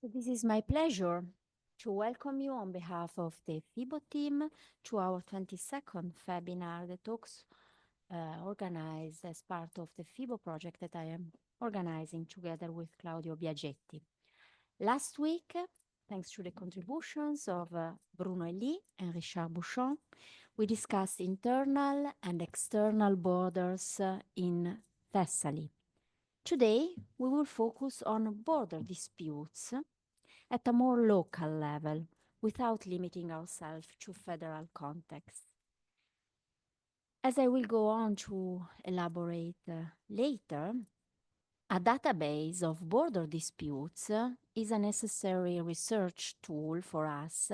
So this is my pleasure to welcome you on behalf of the FeBo team to our 22nd FeBinar, the talks organized as part of the FeBo project that I am organizing together with Claudio Biagetti. Last week, thanks to the contributions of Bruno Elie and Richard Bouchon, we discussed internal and external borders in Thessaly. Today, we will focus on border disputes at a more local level without limiting ourselves to federal context. As I will go on to elaborate later, a database of border disputes is a necessary research tool for us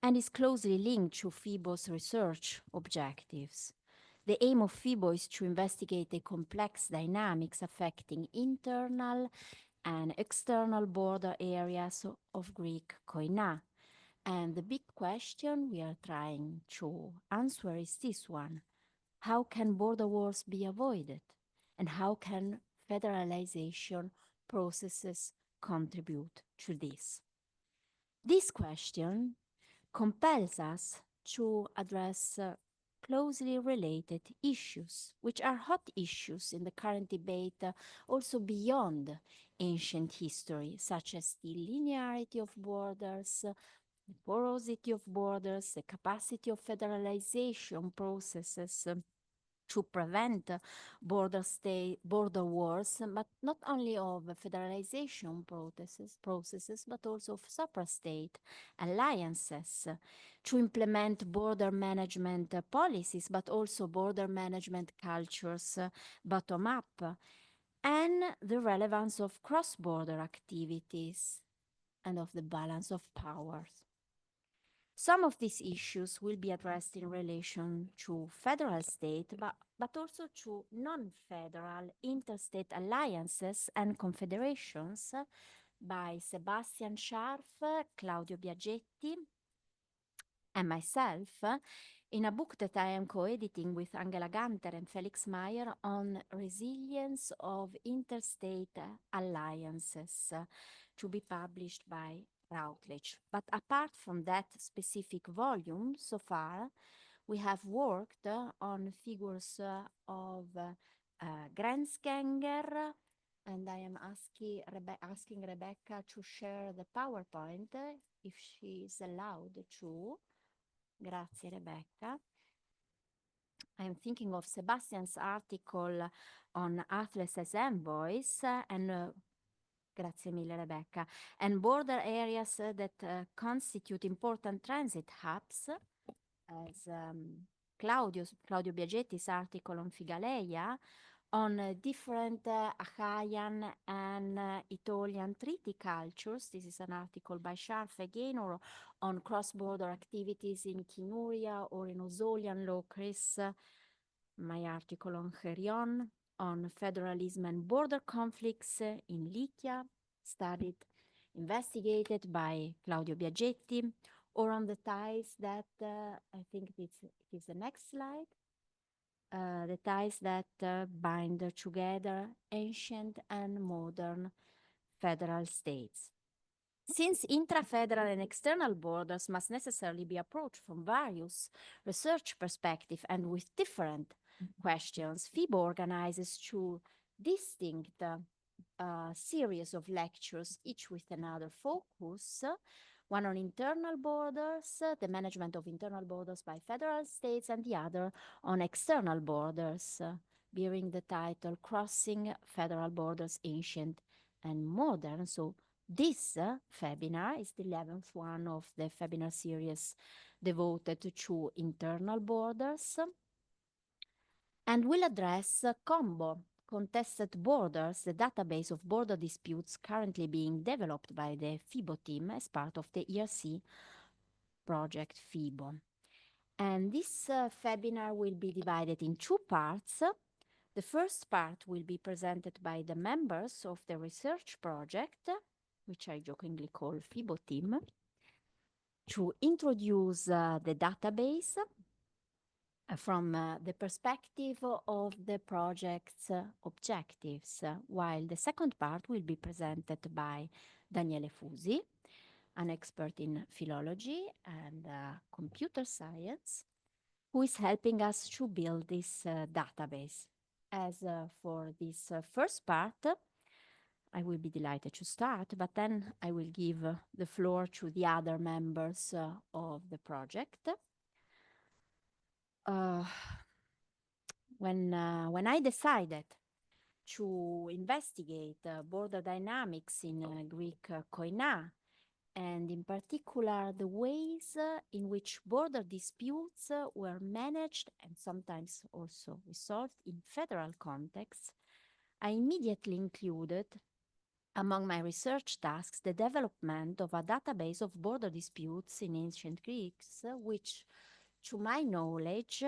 and is closely linked to FeBo's research objectives. The aim of FeBo is to investigate the complex dynamics affecting internal and external border areas of Greek koina. And the big question we are trying to answer is this one. How can border wars be avoided? And how can federalization processes contribute to this? This question compels us to address closely related issues, which are hot issues in the current debate, also beyond ancient history, such as the linearity of borders, the porosity of borders, the capacity of federalization processes to prevent border wars, but not only of federalization processes, but also of supra-state alliances to implement border management policies, but also border management cultures bottom-up, and the relevance of cross-border activities and of the balance of powers. Some of these issues will be addressed in relation to federal state, but also to non-federal interstate alliances and confederations by Sebastian Scharf, Claudio Biagetti, and myself in a book that I am co-editing with Angela Ganter and Felix Meyer on resilience of interstate alliances to be published by Routledge. But apart from that specific volume, so far, we have worked on figures of Grenzgänger, and I am asking Rebecca to share the PowerPoint if she is allowed to. Grazie, Rebecca. I'm thinking of Sebastian's article on Atlas as envoys and grazie mille, Rebecca. And border areas that constitute important transit hubs, as Claudio Biagetti's article on Figaleia, on different Achaean and Aetolian treaty cultures. This is an article by Scharf again, or on cross-border activities in Kinuria or in Osolian law, Chris. My article on Cherion, on federalism and border conflicts in Lycia, investigated by Claudio Biagetti, or on the ties that, I think it is the next slide, the ties that bind together ancient and modern federal states. Since intra-federal and external borders must necessarily be approached from various research perspectives and with different questions, FeBo organizes two distinct series of lectures, each with another focus. One on internal borders, the management of internal borders by federal states, and the other on external borders, bearing the title Crossing Federal Borders Ancient and Modern. So this FeBinar is the 11th one of the FeBinar series devoted to internal borders and will address COMBO, Contested Borders, the database of border disputes currently being developed by the FeBo team as part of the ERC project FeBo. And this FeBinar will be divided in two parts. The first part will be presented by the members of the research project, which I jokingly call FeBo team, to introduce the database from the perspective of the project's objectives, while the second part will be presented by Daniele Fusi, an expert in philology and computer science, who is helping us to build this database. As for this first part, I will be delighted to start, but then I will give the floor to the other members of the project. Uh, when I decided to investigate border dynamics in Greek koina, and in particular the ways in which border disputes were managed and sometimes also resolved in federal contexts, I immediately included among my research tasks the development of a database of border disputes in ancient Greece, which, to my knowledge,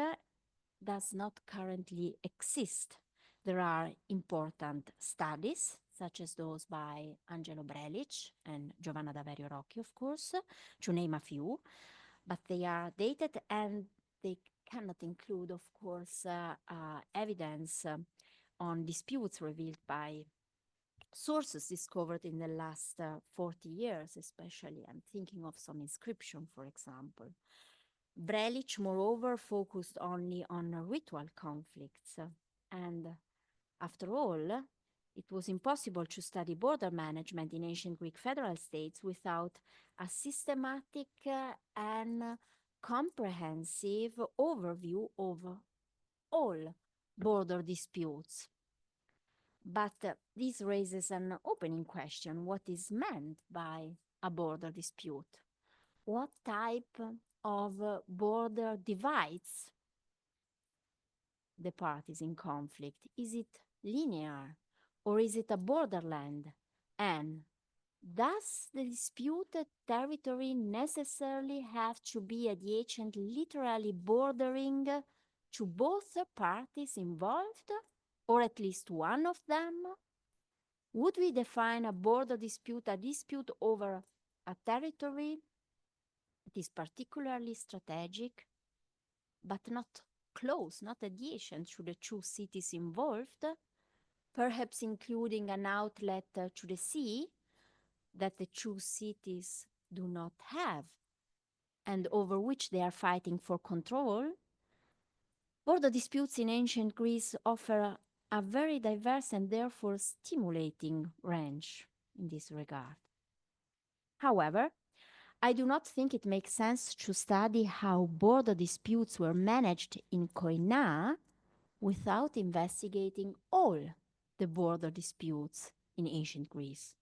does not currently exist. There are important studies, such as those by Angelo Brelic and Giovanna Daverio Rocchi, of course, to name a few, but they are dated and they cannot include, of course, evidence on disputes revealed by sources discovered in the last 40 years, especially. I'm thinking of some inscription, for example. Brelic, moreover, focused only on ritual conflicts. And after all, it was impossible to study border management in ancient Greek federal states without a systematic and comprehensive overview of all border disputes. But this raises an opening question: what is meant by a border dispute? What type of border divides the parties in conflict? Is it linear or is it a borderland? And does the disputed territory necessarily have to be adjacent, literally bordering to both parties involved, or at least one of them? Would we define a border dispute a dispute over a territory that is particularly strategic, but not close, not adjacent to the two cities involved, perhaps including an outlet to the sea that the two cities do not have and over which they are fighting for control? Border disputes in ancient Greece offer a very diverse and therefore stimulating range in this regard. However, I do not think it makes sense to study how border disputes were managed in Koina without investigating all the border disputes in ancient Greece.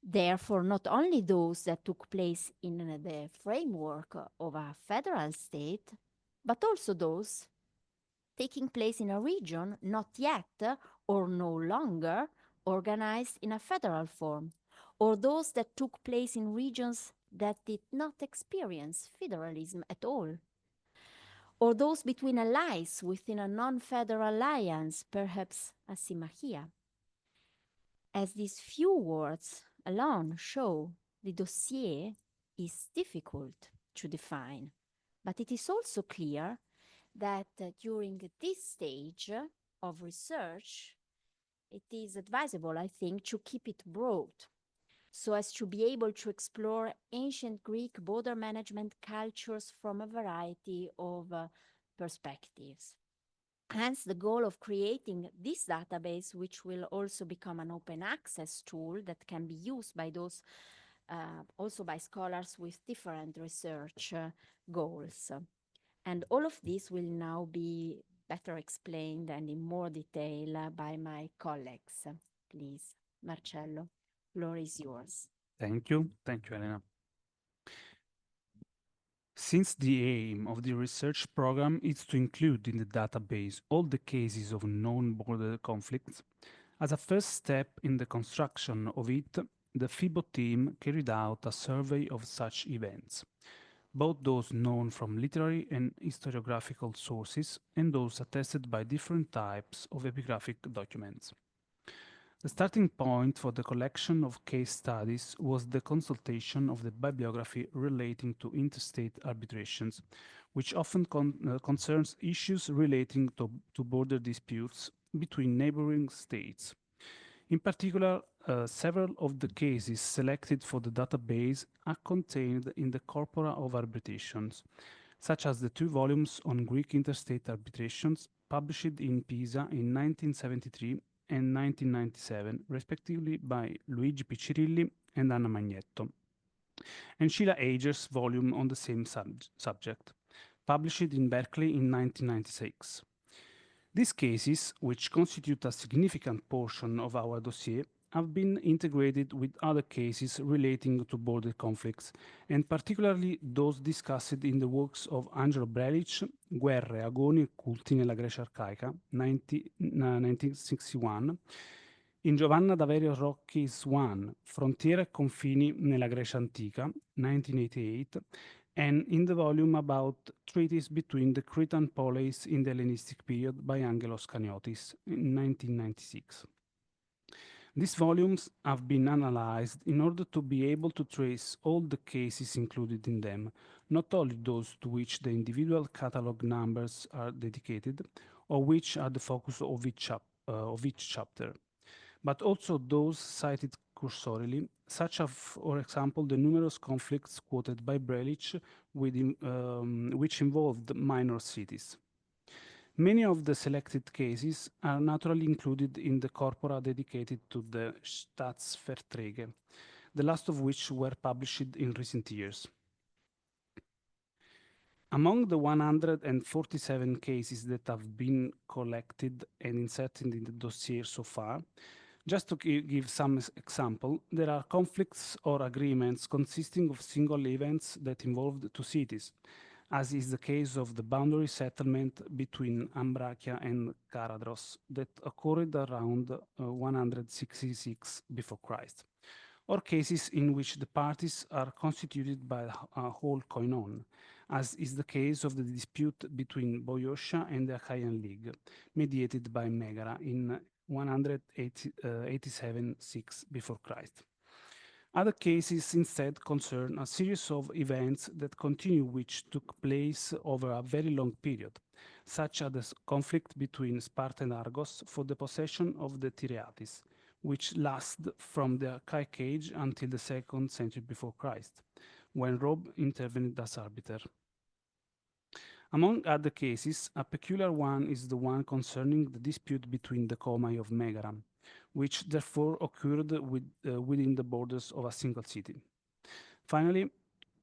Therefore, not only those that took place in the framework of a federal state, but also those taking place in a region not yet or no longer organized in a federal form, or those that took place in regions that did not experience federalism at all, or those between allies within a non-federal alliance, perhaps a simachia. As these few words alone show, the dossier is difficult to define, but it is also clear that during this stage of research, it is advisable, I think, to keep it broad so as to be able to explore ancient Greek border management cultures from a variety of perspectives. Hence, the goal of creating this database, which will also become an open access tool that can be used by those, also by scholars with different research goals. And all of this will now be better explained and in more detail by my colleagues. Please, Marcello, floor is yours. Thank you, Elena. Since the aim of the research program is to include in the database all the cases of known border conflicts, as a first step in the construction of it, the FeBo team carried out a survey of such events, both those known from literary and historiographical sources and those attested by different types of epigraphic documents. The starting point for the collection of case studies was the consultation of the bibliography relating to interstate arbitrations, which often concerns issues relating to border disputes between neighboring states. In particular, several of the cases selected for the database are contained in the corpora of arbitrations, such as the 2 volumes on Greek interstate arbitrations published in Pisa in 1973 and 1997, respectively by Luigi Piccirilli and Anna Magnetto, and Sheila Ager's volume on the same subject, published in Berkeley in 1996. These cases, which constitute a significant portion of our dossier, have been integrated with other cases relating to border conflicts, and particularly those discussed in the works of Angelo Brelic, Guerre, agoni e culti nella Grecia arcaica, 1961, in Giovanna Daverio Rocchi's One, Frontiere e confini nella Grecia antica, 1988, and in the volume about treaties between the Cretan poleis in the Hellenistic period by Angelos Kaniotis in 1996. These volumes have been analyzed in order to be able to trace all the cases included in them, not only those to which the individual catalog numbers are dedicated, or which are the focus of each chapter, but also those cited cursorily, such as, for example, the numerous conflicts quoted by Brelic which involved minor cities. Many of the selected cases are naturally included in the corpora dedicated to the Staatsverträge, the last of which were published in recent years. Among the 147 cases that have been collected and inserted in the dossier so far, just to give some example, there are conflicts or agreements consisting of single events that involved 2 cities, as is the case of the boundary settlement between Ambracia and Karadros that occurred around 166 before Christ, or cases in which the parties are constituted by a whole koinon, as is the case of the dispute between Boeotia and the Achaean League, mediated by Megara in 187-6 before Christ. Other cases instead concern a series of events that continue which took place over a very long period, such as the conflict between Sparta and Argos for the possession of the Tiriatis, which lasted from the Archaic Age until the 2nd century before Christ, when Rome intervened as arbiter. Among other cases, a peculiar one is the one concerning the dispute between the Comai of Megara, which therefore occurred within the borders of a single city. Finally,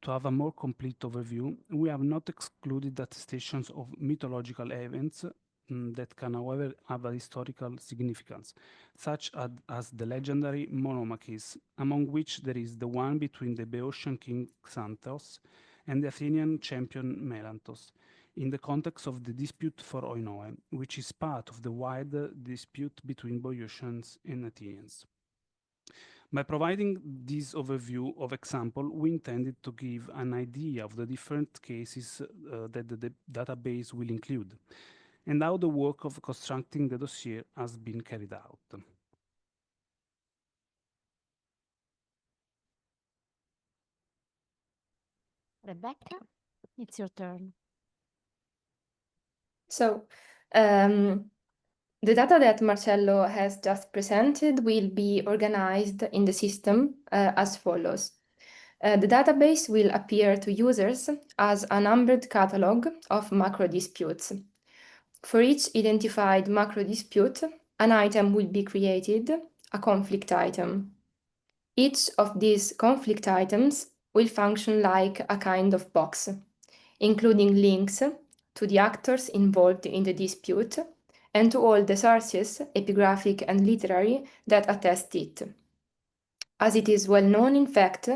to have a more complete overview, we have not excluded attestations of mythological events that can, however, have a historical significance, such as the legendary monomachies, among which there is the one between the Boeotian king Xanthos and the Athenian champion Melanthos, in the context of the dispute for Oinoe, which is part of the wider dispute between Boeotians and Athenians. By providing this overview of example, we intended to give an idea of the different cases that the database will include, and how the work of constructing the dossier has been carried out. Rebecca, it's your turn. So, the data that Marcello has just presented will be organized in the system as follows. The database will appear to users as a numbered catalog of macro disputes. For each identified macro dispute, an item will be created, a conflict item. Each of these conflict items will function like a kind of box, including links to the actors involved in the dispute and to all the sources, epigraphic and literary, that attest it. As it is well known, in fact,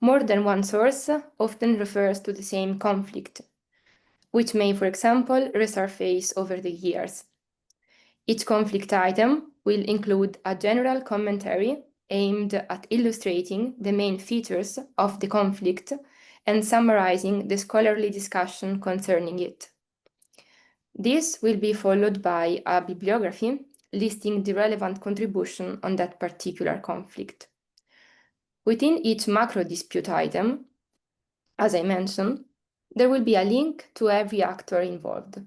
more than one source often refers to the same conflict, which may, for example, resurface over the years. Each conflict item will include a general commentary aimed at illustrating the main features of the conflict and summarizing the scholarly discussion concerning it. This will be followed by a bibliography listing the relevant contribution on that particular conflict. Within each macro dispute item, as I mentioned, there will be a link to every actor involved.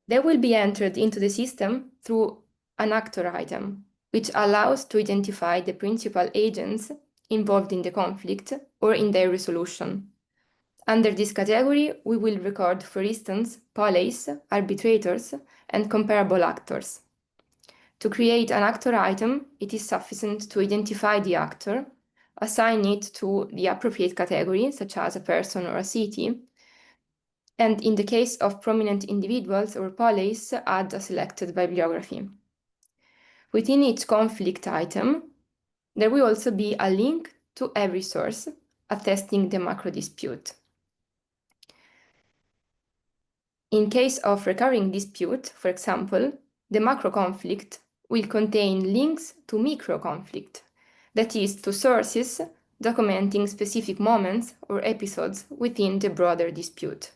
They will be entered into the system through an actor item, which allows to identify the principal agents involved in the conflict or in their resolution. Under this category, we will record, for instance, police, arbitrators, and comparable actors. To create an actor item, it is sufficient to identify the actor, assign it to the appropriate category, such as a person or a city, and in the case of prominent individuals or police, add a selected bibliography. Within each conflict item, there will also be a link to every source attesting the macro dispute. In case of recurring dispute, for example, the macro conflict will contain links to micro conflict, that is, to sources documenting specific moments or episodes within the broader dispute.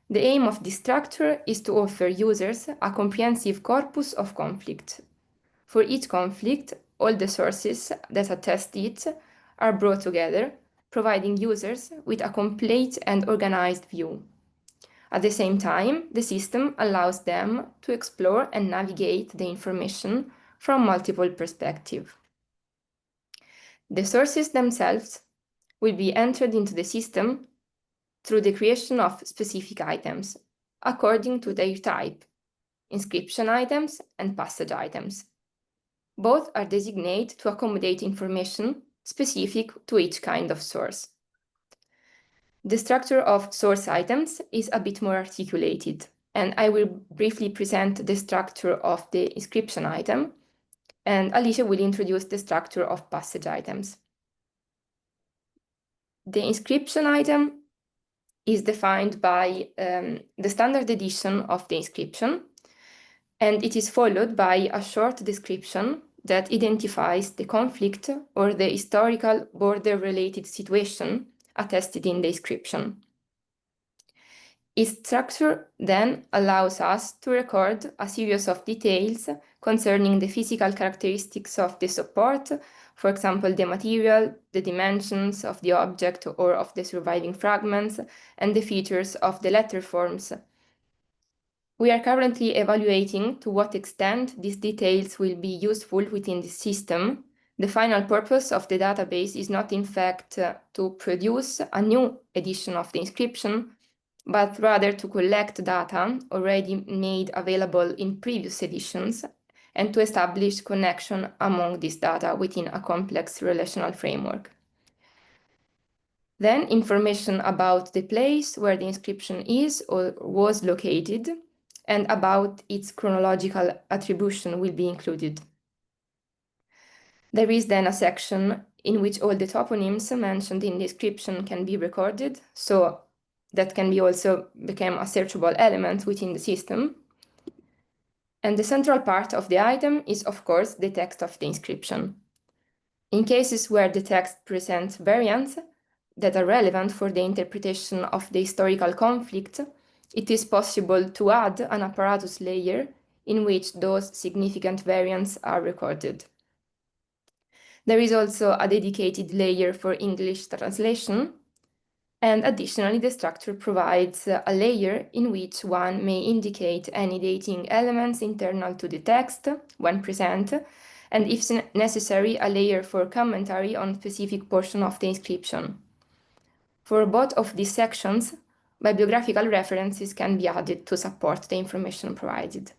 The aim of this structure is to offer users a comprehensive corpus of conflict. For each conflict, all the sources that attest it are brought together, providing users with a complete and organized view. At the same time, the system allows them to explore and navigate the information from multiple perspectives. The sources themselves will be entered into the system through the creation of specific items, according to their type, inscription items and passage items. Both are designated to accommodate information specific to each kind of source. The structure of source items is a bit more articulated, and I will briefly present the structure of the inscription item, and Alicia will introduce the structure of passage items. The inscription item is defined by the standard edition of the inscription, and it is followed by a short description that identifies the conflict or the historical border-related situation attested in the inscription. Its structure then allows us to record a series of details concerning the physical characteristics of the support, for example, the material, the dimensions of the object or of the surviving fragments, and the features of the letter forms. We are currently evaluating to what extent these details will be useful within the system. The final purpose of the database is not, in fact, to produce a new edition of the inscription, but rather to collect data already made available in previous editions and to establish connection among these data within a complex relational framework. Then information about the place where the inscription is or was located and about its chronological attribution will be included. There is then a section in which all the toponyms mentioned in the inscription can be recorded, so that can be also become a searchable element within the system. And the central part of the item is, of course, the text of the inscription. In cases where the text presents variants that are relevant for the interpretation of the historical conflict, it is possible to add an apparatus layer in which those significant variants are recorded. There is also a dedicated layer for English translation, and additionally, the structure provides a layer in which one may indicate any dating elements internal to the text when present, and if necessary, a layer for commentary on specific portion of the inscription. For both of these sections, bibliographical references can be added to support the information provided.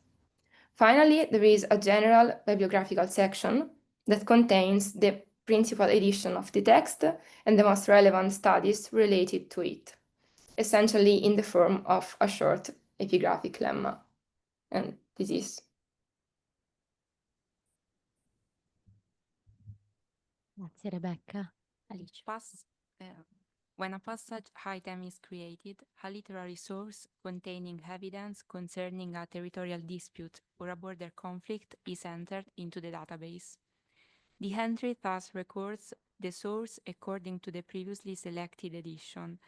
Finally, there is a general bibliographical section that contains the principal edition of the text and the most relevant studies related to it, essentially in the form of a short epigraphic lemma. And this is. Grazie, Rebecca. Alice. When a passage item is created, a literary source containing evidence concerning a territorial dispute or a border conflict is entered into the database. The entry thus records the source according to the previously selected edition,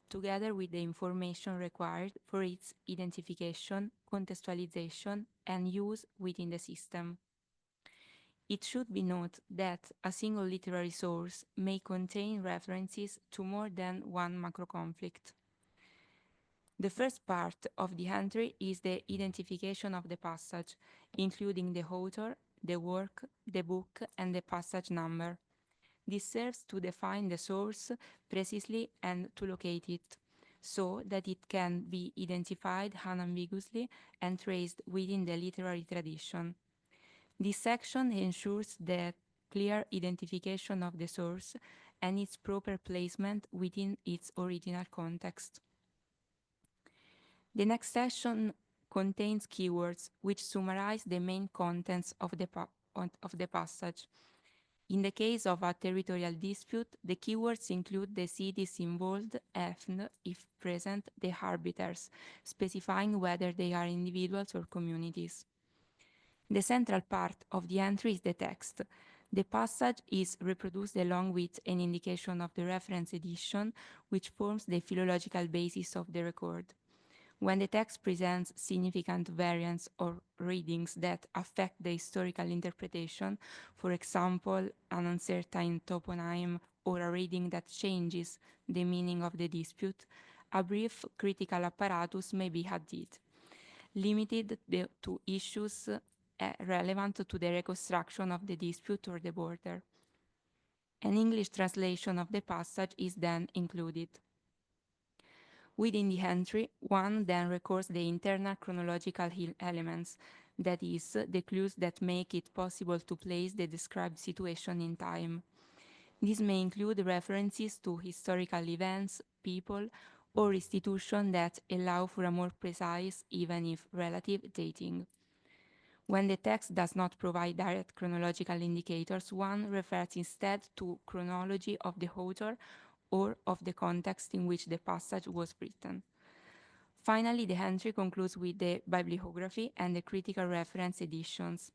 together with the information required for its identification, contextualization, and use within the system. It should be noted that a single literary source may contain references to more than one macro conflict. The first part of the entry is the identification of the passage, including the author, the work, the book, and the passage number. This serves to define the source precisely and to locate it, so that it can be identified unambiguously and traced within the literary tradition. This section ensures the clear identification of the source and its proper placement within its original context. The next section contains keywords which summarize the main contents of the passage. In the case of a territorial dispute, the keywords include the cities involved and, if present, the arbiters, specifying whether they are individuals or communities. The central part of the entry is the text. The passage is reproduced along with an indication of the reference edition, which forms the philological basis of the record. When the text presents significant variants or readings that affect the historical interpretation, for example, an uncertain toponym or a reading that changes the meaning of the dispute, a brief critical apparatus may be added, limited to issues relevant to the reconstruction of the dispute or the border. An English translation of the passage is then included. Within the entry, one then records the internal chronological elements, that is, the clues that make it possible to place the described situation in time. This may include references to historical events, people, or institutions that allow for a more precise, even if relative, dating. When the text does not provide direct chronological indicators, one refers instead to chronology of the author or of the context in which the passage was written. Finally, the entry concludes with the bibliography and the critical reference editions.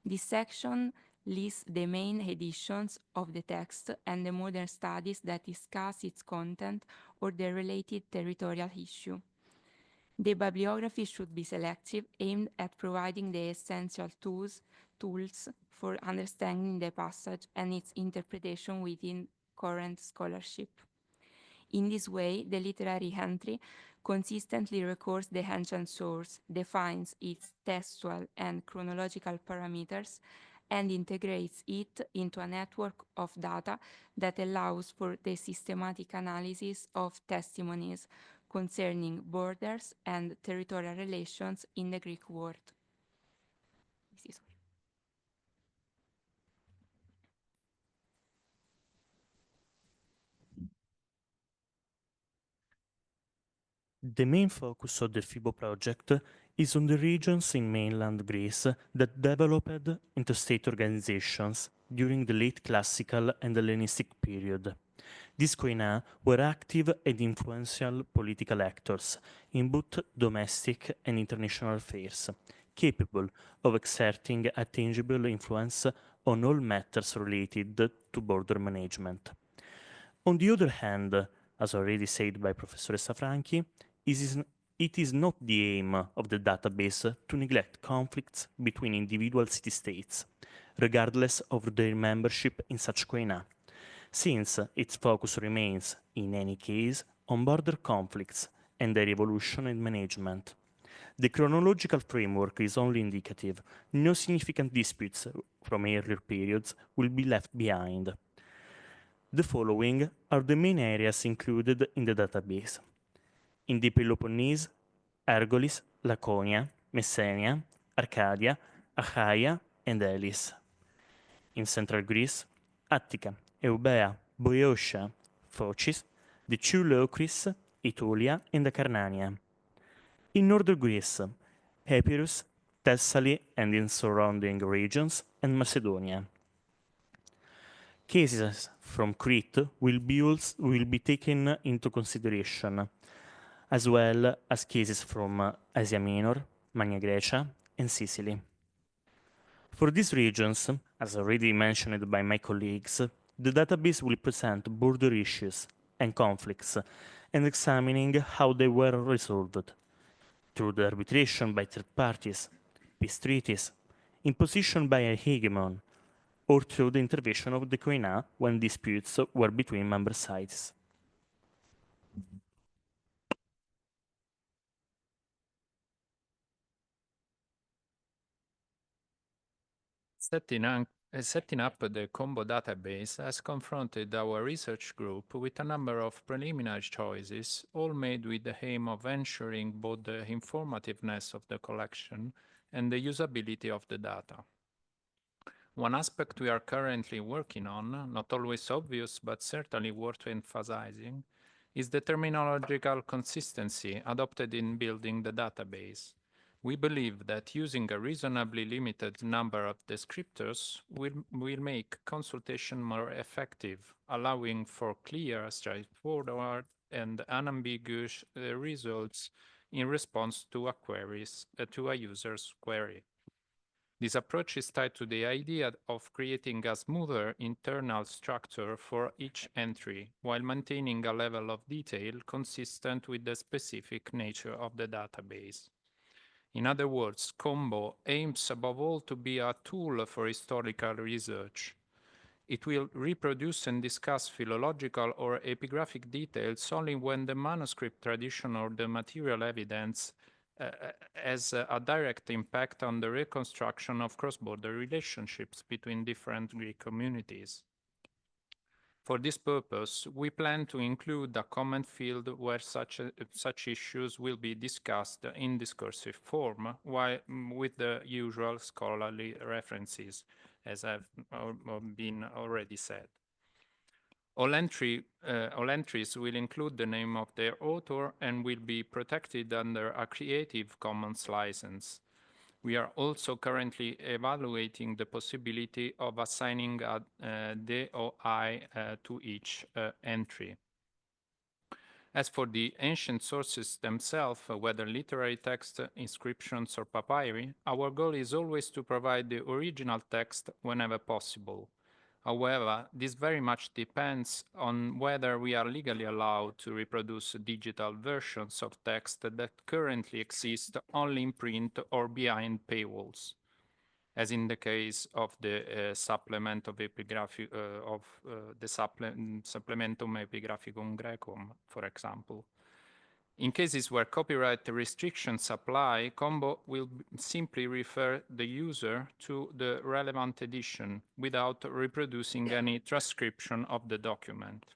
This section lists the main editions of the text and the modern studies that discuss its content or the related territorial issue. The bibliography should be selective, aimed at providing the essential tools for understanding the passage and its interpretation within current scholarship. In this way, the literary entry consistently records the ancient source, defines its textual and chronological parameters, and integrates it into a network of data that allows for the systematic analysis of testimonies concerning borders and territorial relations in the Greek world. The main focus of the FeBo project is on the regions in mainland Greece that developed interstate organizations during the late classical and Hellenistic period. These koina were active and influential political actors in both domestic and international affairs, capable of exerting a tangible influence on all matters related to border management. On the other hand, as already said by Professor Safranchi, it is not the aim of the database to neglect conflicts between individual city-states, regardless of their membership in such koina, since its focus remains, in any case, on border conflicts and their evolution and management. The chronological framework is only indicative. No significant disputes from earlier periods will be left behind. The following are the main areas included in the database. In the Peloponnese, Argolis, Laconia, Messenia, Arcadia, Achaia, and Elis. In central Greece, Attica, Eubea, Boeotia, Phocis, the two Leucris, Aetolia, and Acarnania. In northern Greece, Epirus, Thessaly, and in surrounding regions, and Macedonia. Cases from Crete will be taken into consideration, as well as cases from Asia Minor, Magna Graecia, and Sicily. For these regions, as already mentioned by my colleagues, the database will present border issues and conflicts and examining how they were resolved through the arbitration by third parties, peace treaties, imposition by a hegemon, or through the intervention of the koina when disputes were between member sides. Setting up the combo database has confronted our research group with a number of preliminary choices, all made with the aim of ensuring both the informativeness of the collection and the usability of the data. One aspect we are currently working on, not always obvious but certainly worth emphasizing, is the terminological consistency adopted in building the database. We believe that using a reasonably limited number of descriptors will make consultation more effective, allowing for clear, straightforward, and unambiguous results in response to a user's query. This approach is tied to the idea of creating a smoother internal structure for each entry, while maintaining a level of detail consistent with the specific nature of the database. In other words, Combo aims above all to be a tool for historical research. It will reproduce and discuss philological or epigraphic details only when the manuscript tradition or the material evidence has a direct impact on the reconstruction of cross-border relationships between different Greek communities. For this purpose, we plan to include a comment field where such issues will be discussed in discursive form, with the usual scholarly references, as have been already said. All entries will include the name of their author and will be protected under a Creative Commons license. We are also currently evaluating the possibility of assigning a DOI to each entry. As for the ancient sources themselves, whether literary text, inscriptions, or papyri, our goal is always to provide the original text whenever possible. However, this very much depends on whether we are legally allowed to reproduce digital versions of text that currently exist only in print or behind paywalls, as in the case of the Supplementum Epigraphicum Graecum, for example. In cases where copyright restrictions apply, Combo will simply refer the user to the relevant edition without reproducing any transcription of the document.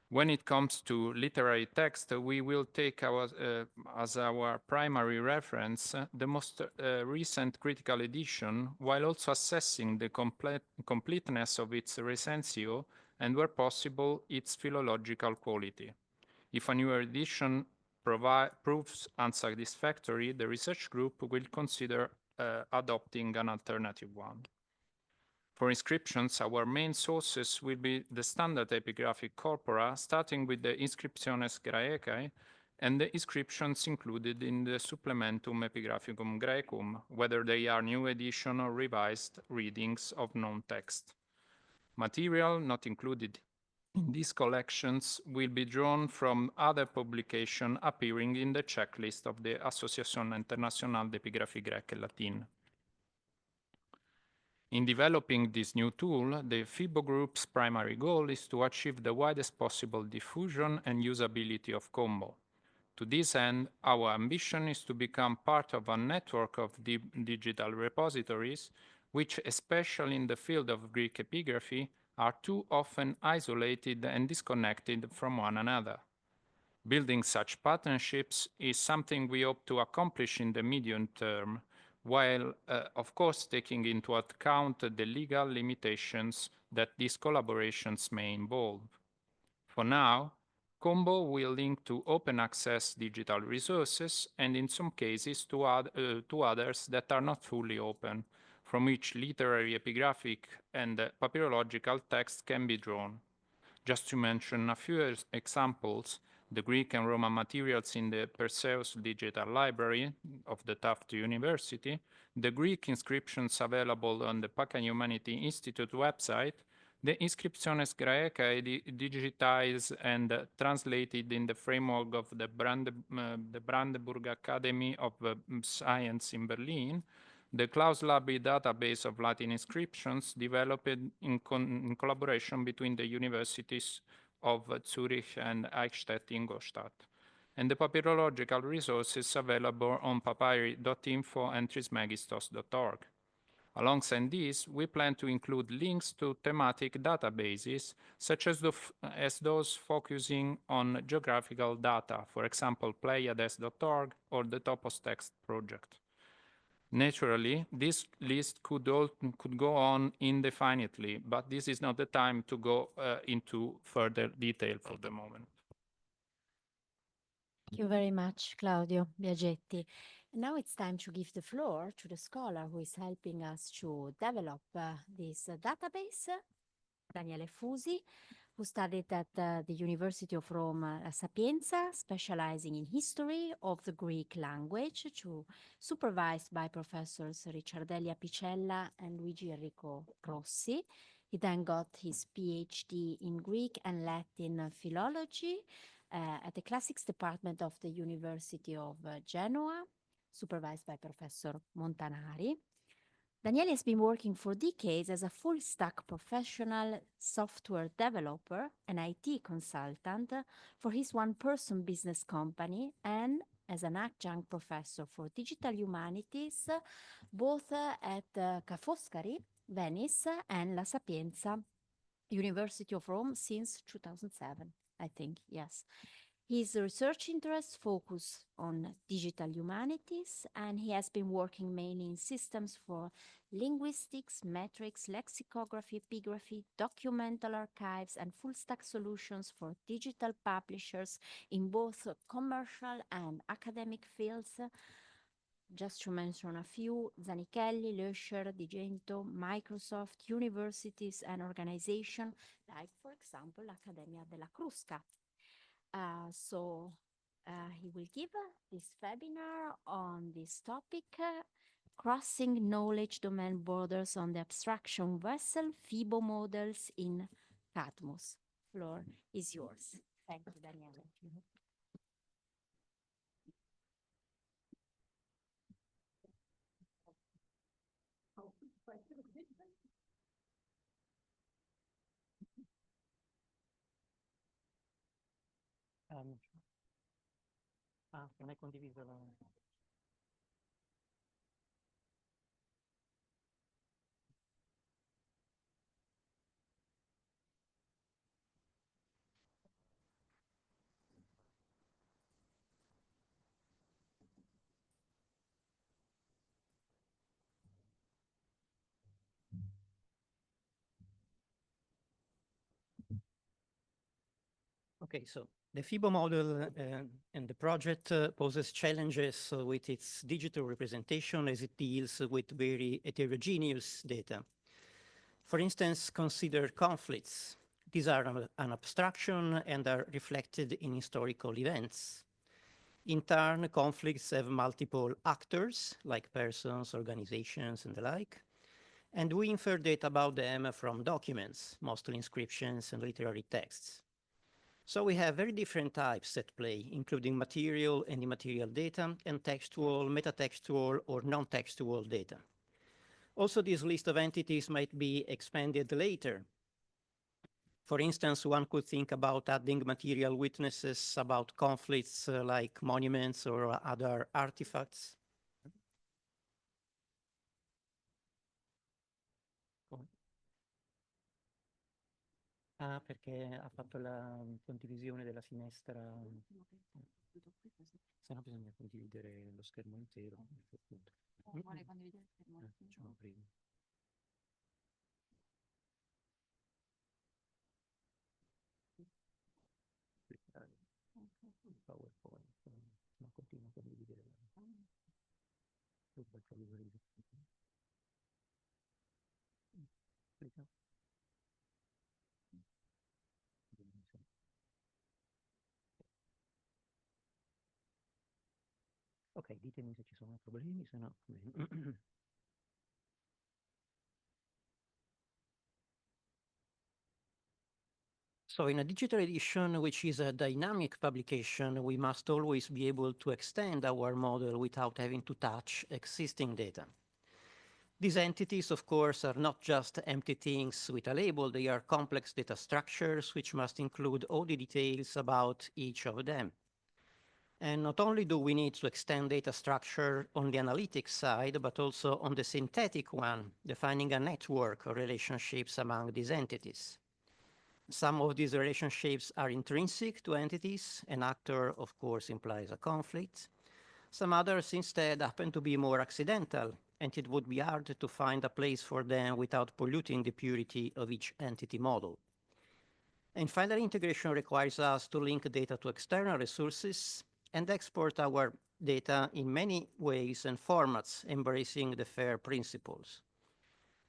When it comes to literary text, we will take as our primary reference the most recent critical edition, while also assessing the completeness of its recensio and, where possible, its philological quality. If a newer edition proves unsatisfactory, the research group will consider adopting an alternative one. For inscriptions, our main sources will be the standard epigraphic corpora, starting with the Inscriptiones Graecae and the inscriptions included in the Supplementum Epigraphicum Graecum, whether they are new edition or revised readings of known text. Material not included in these collections will be drawn from other publications appearing in the checklist of the Associazione Internationale d'Epigraphie Grecque et Latine. In developing this new tool, the FeBo group's primary goal is to achieve the widest possible diffusion and usability of Combo. To this end, our ambition is to become part of a network of digital repositories, which, especially in the field of Greek epigraphy, are too often isolated and disconnected from one another. Building such partnerships is something we hope to accomplish in the medium term, while, of course, taking into account the legal limitations that these collaborations may involve. For now, Combo will link to open access digital resources and, in some cases, to others that are not fully open, from which literary, epigraphic, and papyrological text can be drawn. Just to mention a few examples, the Greek and Roman materials in the Perseus Digital Library of the Tufts University, the Greek inscriptions available on the Paca Humanity Institute website, the Inscriptiones Graecae digitized and translated in the framework of the Brandenburg Academy of Science in Berlin, The Clauslabi database of Latin inscriptions developed in collaboration between the universities of Zurich and Eichstätt-Ingolstadt, and the papyrological resources available on papyri.info and trismegistos.org. Alongside these, we plan to include links to thematic databases, such as those focusing on geographical data, for example, pleiades.org or the Topos Text project. Naturally, this list could go on indefinitely, but this is not the time to go into further detail for the moment. Thank you very much, Claudio Biagetti. Now it's time to give the floor to the scholar who is helping us to develop this database, Daniele Fusi, who studied at the University of Rome La Sapienza, specializing in history of the Greek language, supervised by professors Ricciardelli Apicella and Luigi Enrico Rossi. He then got his PhD in Greek and Latin philology at the Classics Department of the University of Genoa, supervised by Professor Montanari. Daniele has been working for decades as a full-stack professional software developer and IT consultant for his one-person business company and as an adjunct professor for digital humanities, both at Foscari, Venice, and La Sapienza, University of Rome since 2007, I think, yes. His research interests focus on digital humanities, and he has been working mainly in systems for linguistics, metrics, lexicography, epigraphy, documental archives, and full-stack solutions for digital publishers in both commercial and academic fields. Just to mention a few: Zanichelli, Löscher, Digento, Microsoft, universities and organizations like, for example, Accademia della Crusca. So he will give this webinar on this topic, Crossing Knowledge Domain Borders on the Abstraction Vessel, FeBo Models in Cadmus. Floor is yours. Thank you, Daniele. Non è condiviso la... Okay, so the FeBo model and the project poses challenges with its digital representation as it deals with very heterogeneous data. For instance, consider conflicts. These are an abstraction and are reflected in historical events. In turn, conflicts have multiple actors, like persons, organizations, and the like, and we infer data about them from documents, mostly inscriptions and literary texts. So we have very different types at play, including material and immaterial data, and textual, metatextual, or non-textual data. Also, this list of entities might be expanded later. For instance, one could think about adding material witnesses about conflicts like monuments or other artifacts. Ah, perché ha fatto la condivisione della finestra. Se no bisogna condividere lo schermo intero. Vuole condividere lo schermo intero? Facciamo prima. PowerPoint, no, continua a condividere. Clicca. Ok, ditemi se ci sono problemi, se no... So in a digital edition, which is a dynamic publication, we must always be able to extend our model without having to touch existing data. These entities, of course, are not just empty things with a label. They are complex data structures which must include all the details about each of them. And not only do we need to extend data structure on the analytics side, but also on the synthetic one, defining a network of relationships among these entities. Some of these relationships are intrinsic to entities. An actor, of course, implies a conflict. Some others instead happen to be more accidental, and it would be hard to find a place for them without polluting the purity of each entity model. And finally, integration requires us to link data to external resources and export our data in many ways and formats, embracing the FAIR principles.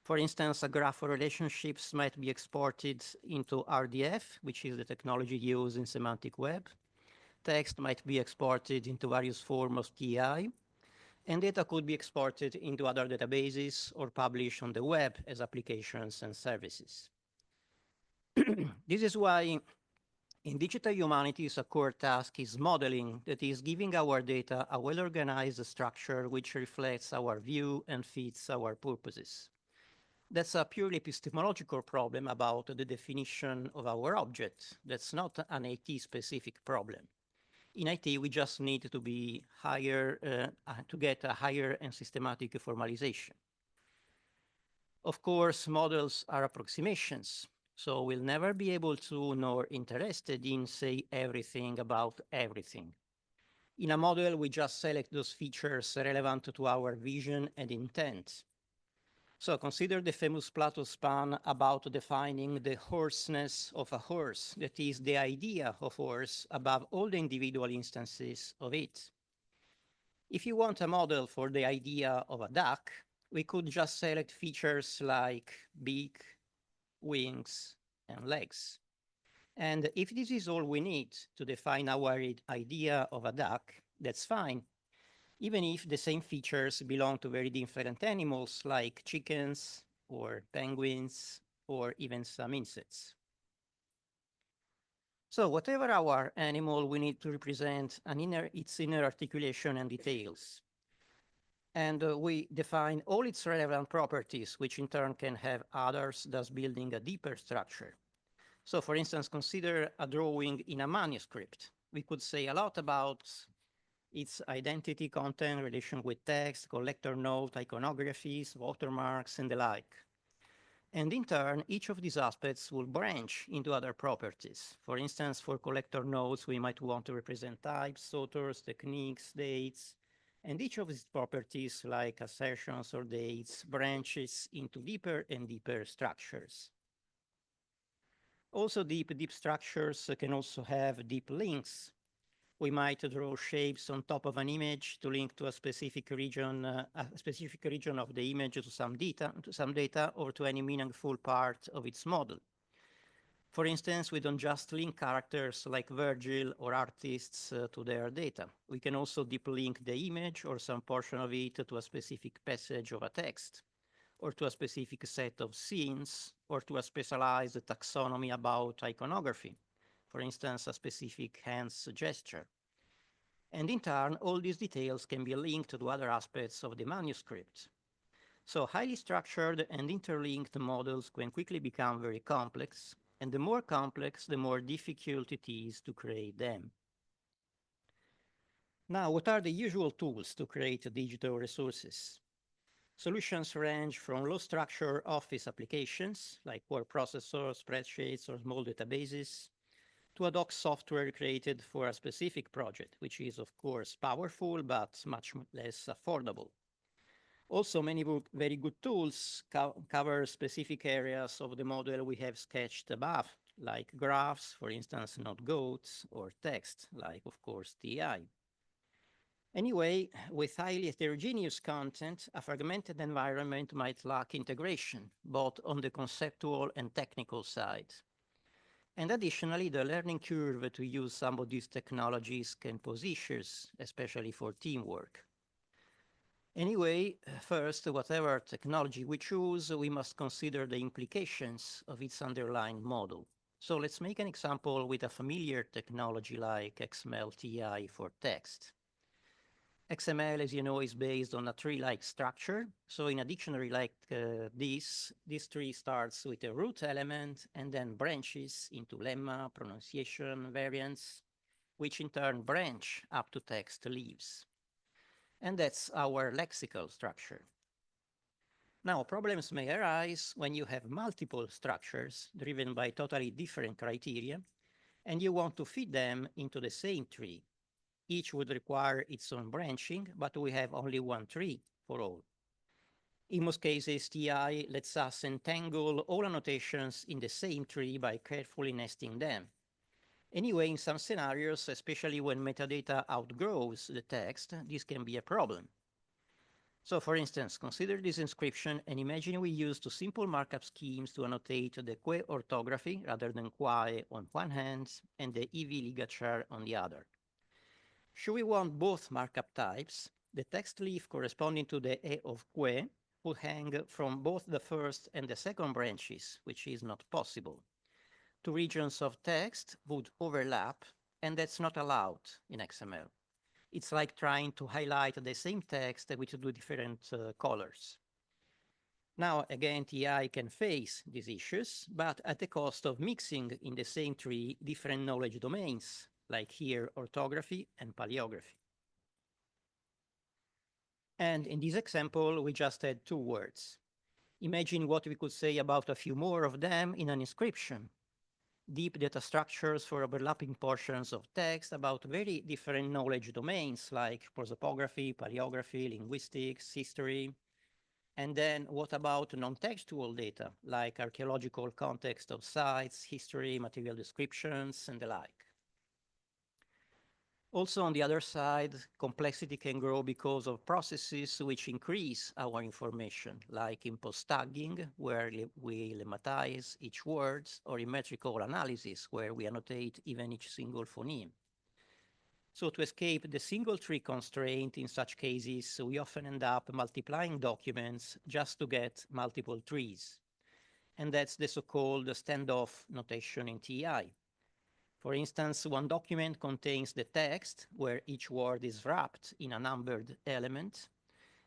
For instance, a graph of relationships might be exported into RDF, which is the technology used in semantic web. Text might be exported into various forms of TI, and data could be exported into other databases or published on the web as applications and services. This is why in digital humanities, a core task is modeling, that is, giving our data a well-organized structure which reflects our view and fits our purposes. That's a purely epistemological problem about the definition of our object. That's not an IT-specific problem. In IT, we just need to be higher, to get a higher and systematic formalization. Of course, models are approximations, so we'll never be able to nor interested in say everything about everything. In a model, we just select those features relevant to our vision and intent. So consider the famous Plato span about defining the horseness of a horse, that is, the idea of horse above all the individual instances of it. If you want a model for the idea of a duck, we could just select features like beak, wings, and legs. And if this is all we need to define our idea of a duck, that's fine, even if the same features belong to very different animals like chickens or penguins or even some insects. So whatever our animal, we need to represent its inner articulation and details. And we define all its relevant properties, which in turn can have others, thus building a deeper structure. So for instance, consider a drawing in a manuscript. We could say a lot about its identity, content, relation with text, collector note, iconographies, watermarks, and the like. And in turn, each of these aspects will branch into other properties. For instance, for collector notes, we might want to represent types, authors, techniques, dates, and each of these properties, like assertions or dates, branches into deeper and deeper structures. Also, deep structures can also have deep links. We might draw shapes on top of an image to link to a specific region of the image to some data, or to any meaningful part of its model. For instance, we don't just link characters like Virgil or artists to their data. We can also deep link the image or some portion of it to a specific passage of a text, or to a specific set of scenes, or to a specialized taxonomy about iconography. For instance, a specific hands gesture. And in turn, all these details can be linked to other aspects of the manuscript. So highly structured and interlinked models can quickly become very complex, and the more complex, the more difficult it is to create them. Now, what are the usual tools to create digital resources? Solutions range from low-structure office applications, like word processors, spreadsheets, or small databases, to ad hoc software created for a specific project, which is, of course, powerful, but much less affordable. Also, many very good tools cover specific areas of the model we have sketched above, like graphs, for instance, not goats, or text, like, of course, TI. Anyway, with highly heterogeneous content, a fragmented environment might lack integration, both on the conceptual and technical side. And additionally, the learning curve to use some of these technologies can pose issues, especially for teamwork. Anyway, first, whatever technology we choose, we must consider the implications of its underlying model. So let's make an example with a familiar technology like XML TI for text. XML, as you know, is based on a tree-like structure. So in a dictionary like this tree starts with a root element and then branches into lemma, pronunciation, variants, which in turn branch up to text leaves. And that's our lexical structure. Now, problems may arise when you have multiple structures driven by totally different criteria, and you want to fit them into the same tree. Each would require its own branching, but we have only one tree for all. In most cases, TI lets us entangle all annotations in the same tree by carefully nesting them. Anyway, in some scenarios, especially when metadata outgrows the text, this can be a problem. So for instance, consider this inscription and imagine we use two simple markup schemes to annotate the que orthography rather than quae on one hand and the EV ligature on the other. Should we want both markup types, the text leaf corresponding to the E of que would hang from both the first and the second branches, which is not possible. Two regions of text would overlap, and that's not allowed in XML. It's like trying to highlight the same text with two different colors. Now, again, TI can face these issues, but at the cost of mixing in the same tree different knowledge domains, like here orthography and paleography. And in this example, we just had two words. Imagine what we could say about a few more of them in an inscription. Deep data structures for overlapping portions of text about very different knowledge domains like prosopography, paleography, linguistics, history. And then what about non-textual data like archaeological context of sites, history, material descriptions, and the like? Also, on the other side, complexity can grow because of processes which increase our information, like in post-tagging, where we lemmatize each word, or in metrical analysis, where we annotate even each single phoneme. So to escape the single tree constraint in such cases, we often end up multiplying documents just to get multiple trees. And that's the so-called standoff notation in TI. For instance, one document contains the text where each word is wrapped in a numbered element,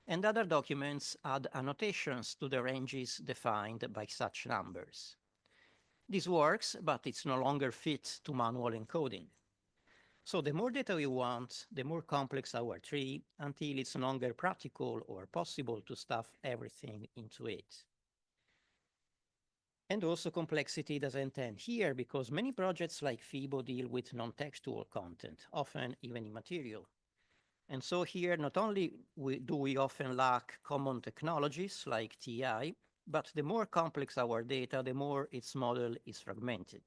and other documents add annotations to the ranges defined by such numbers. This works, but it's no longer fit to manual encoding. So the more data we want, the more complex our tree, until it's no longer practical or possible to stuff everything into it. And also complexity doesn't end here because many projects like FeBo deal with non-textual content, often even immaterial. And so here, not only do we often lack common technologies like TI, but the more complex our data, the more its model is fragmented.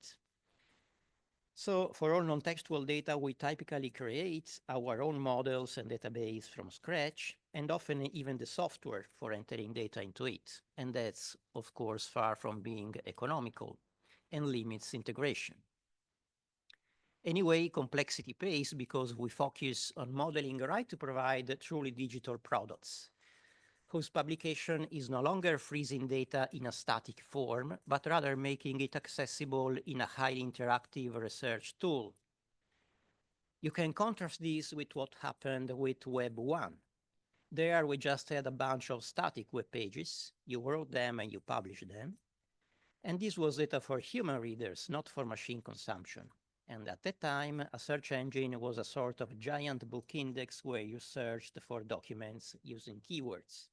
So for all non-textual data, we typically create our own models and database from scratch, and often even the software for entering data into it. And that's, of course, far from being economical and limits integration. Anyway, complexity pays because we focus on modeling right to provide truly digital products, whose publication is no longer freezing data in a static form, but rather making it accessible in a highly interactive research tool. You can contrast this with what happened with Web 1. There we just had a bunch of static web pages. You wrote them and you published them. And this was data for human readers, not for machine consumption. And at that time, a search engine was a sort of giant book index where you searched for documents using keywords.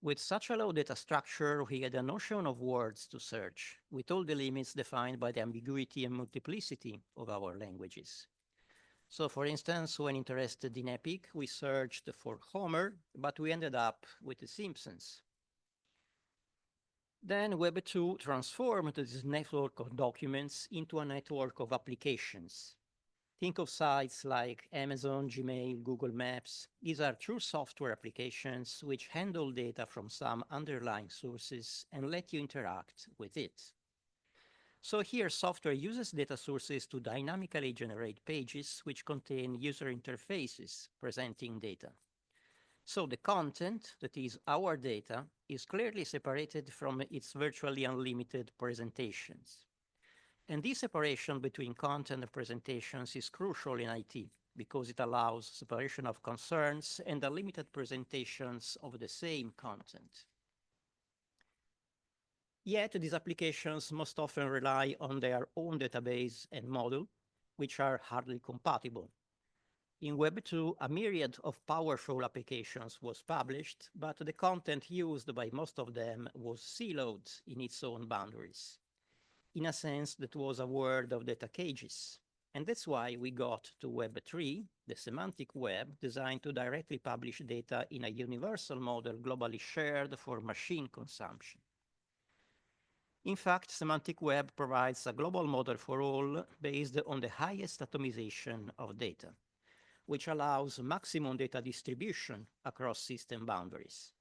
With such a low data structure, we had a notion of words to search, with all the limits defined by the ambiguity and multiplicity of our languages. So for instance, when interested in Epic, we searched for Homer, but we ended up with The Simpsons. Then Web 2 transformed this network of documents into a network of applications. Think of sites like Amazon, Gmail, Google Maps. These are true software applications which handle data from some underlying sources and let you interact with it. So here, software uses data sources to dynamically generate pages which contain user interfaces presenting data. So the content, that is our data, is clearly separated from its virtually unlimited presentations. And this separation between content and presentations is crucial in IT because it allows separation of concerns and unlimited presentations of the same content. Yet these applications most often rely on their own database and model, which are hardly compatible. In Web 2, a myriad of powerful applications was published, but the content used by most of them was siloed in its own boundaries. In a sense, that was a world of data cages. And that's why we got to Web 3, the semantic web, designed to directly publish data in a universal model globally shared for machine consumption. In fact, semantic web provides a global model for all based on the highest atomization of data, which allows maximum data distribution across system boundaries.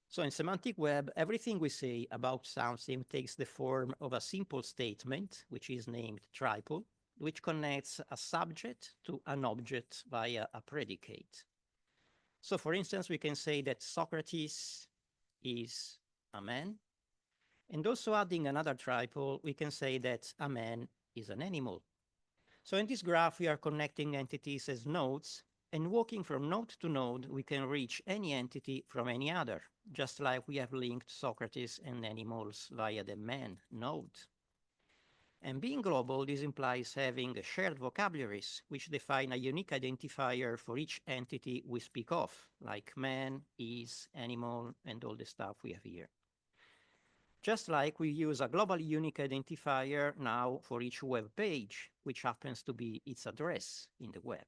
So in semantic web, everything we say about something takes the form of a simple statement, which is named triple, which connects a subject to an object via a predicate. So for instance, we can say that Socrates is a man. And also adding another triple, we can say that a man is an animal. So in this graph, we are connecting entities as nodes, and walking from node to node, we can reach any entity from any other, just like we have linked Socrates and animals via the man node. And being global, this implies having shared vocabularies, which define a unique identifier for each entity we speak of, like man, is, animal, and all the stuff we have here. Just like we use a globally unique identifier now for each web page, which happens to be its address in the web.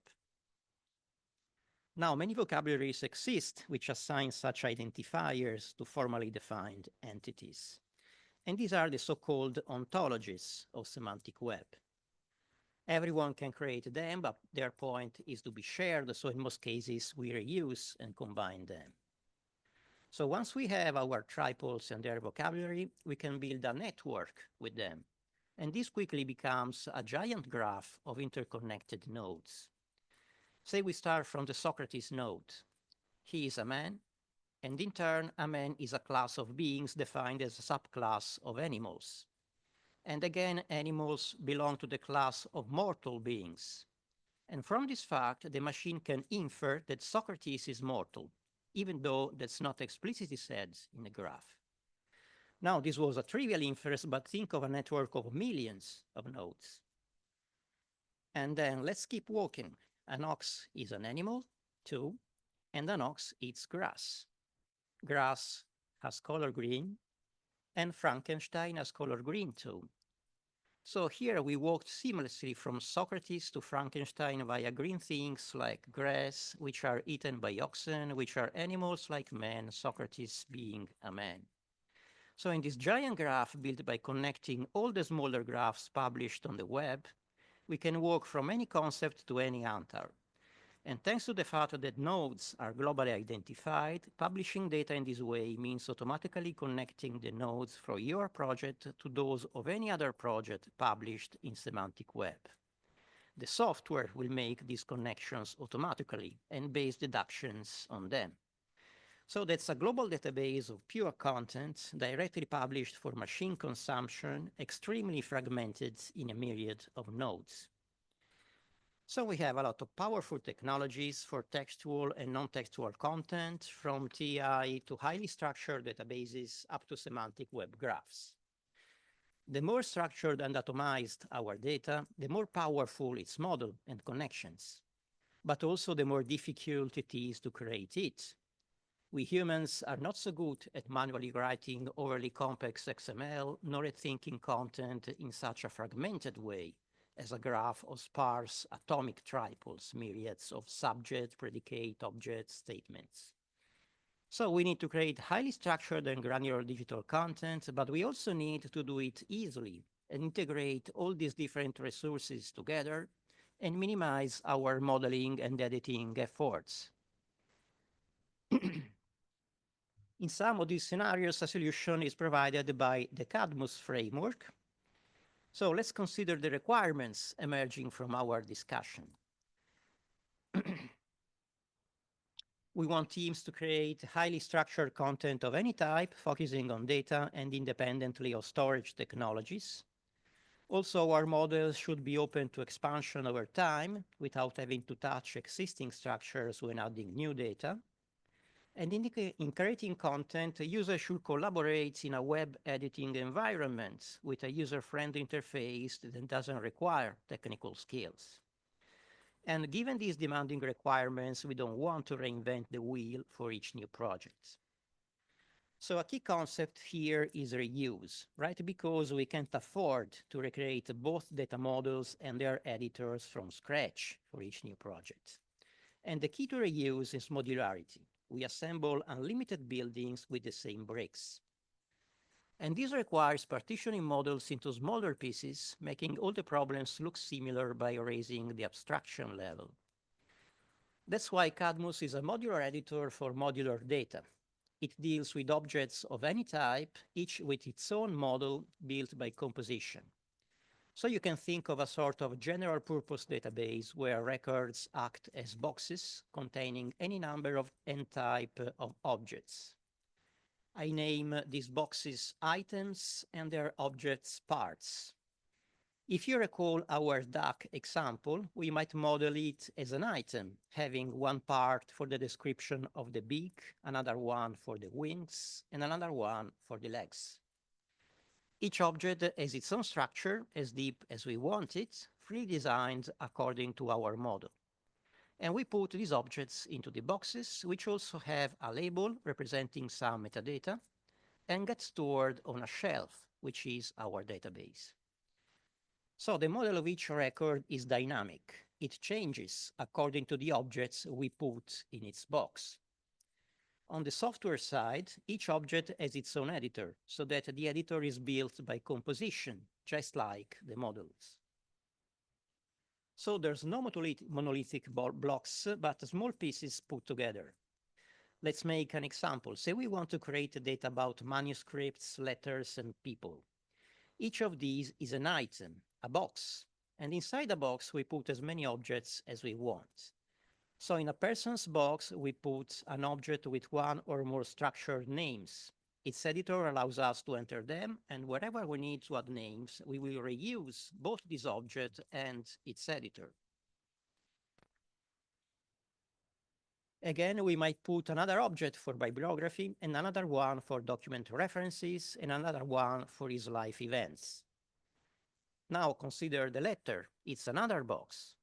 Now, many vocabularies exist which assign such identifiers to formally defined entities. And these are the so-called ontologies of semantic web. Everyone can create them, but their point is to be shared, so in most cases, we reuse and combine them. So once we have our triples and their vocabulary, we can build a network with them. And this quickly becomes a giant graph of interconnected nodes. Say we start from the Socrates node. He is a man, and in turn, a man is a class of beings defined as a subclass of animals. And again, animals belong to the class of mortal beings. And from this fact, the machine can infer that Socrates is mortal, even though that's not explicitly said in the graph. Now, this was a trivial inference, but think of a network of millions of nodes. And then let's keep walking. An ox is an animal, too, and an ox eats grass. Grass has color green, and Frankenstein has color green, too. So here we walked seamlessly from Socrates to Frankenstein via green things like grass, which are eaten by oxen, which are animals like man, Socrates being a man. So in this giant graph built by connecting all the smaller graphs published on the web, we can walk from any concept to any answer. And thanks to the fact that nodes are globally identified, publishing data in this way means automatically connecting the nodes from your project to those of any other project published in semantic web. The software will make these connections automatically and base deductions on them. So that's a global database of pure content directly published for machine consumption, extremely fragmented in a myriad of nodes. So we have a lot of powerful technologies for textual and non-textual content, from TI to highly structured databases up to semantic web graphs. The more structured and atomized our data, the more powerful its model and connections, but also the more difficult it is to create it. We humans are not so good at manually writing overly complex XML, nor at thinking content in such a fragmented way, as a graph of sparse atomic triples, myriads of subject, predicate, object, statements. So we need to create highly structured and granular digital content, but we also need to do it easily and integrate all these different resources together and minimize our modeling and editing efforts. In some of these scenarios, a solution is provided by the Cadmus framework. So let's consider the requirements emerging from our discussion. We want teams to create highly structured content of any type, focusing on data and independently of storage technologies. Also, our models should be open to expansion over time without having to touch existing structures when adding new data. And in creating content, a user should collaborate in a web editing environment with a user-friendly interface that doesn't require technical skills. And given these demanding requirements, we don't want to reinvent the wheel for each new project. So a key concept here is reuse, right? Because we can't afford to recreate both data models and their editors from scratch for each new project. And the key to reuse is modularity. We assemble unlimited buildings with the same bricks. And this requires partitioning models into smaller pieces, making all the problems look similar by raising the abstraction level. That's why Cadmus is a modular editor for modular data. It deals with objects of any type, each with its own model built by composition. So you can think of a sort of general purpose database where records act as boxes containing any number of n-type of objects. I name these boxes items and their objects parts. If you recall our duck example, we might model it as an item, having one part for the description of the beak, another one for the wings, and another one for the legs. Each object has its own structure, as deep as we want it, freely designed according to our model. And we put these objects into the boxes, which also have a label representing some metadata, and get stored on a shelf, which is our database. So the model of each record is dynamic. It changes according to the objects we put in its box. On the software side, each object has its own editor, so that the editor is built by composition, just like the models. So there's no monolithic blocks, but small pieces put together. Let's make an example. Say we want to create data about manuscripts, letters, and people. Each of these is an item, a box, and inside the box we put as many objects as we want. So in a person's box, we put an object with one or more structured names. Its editor allows us to enter them, and wherever we need to add names, we will reuse both this object and its editor. Again, we might put another object for bibliography, and another one for document references, and another one for his life events. Now consider the letter. It's another box.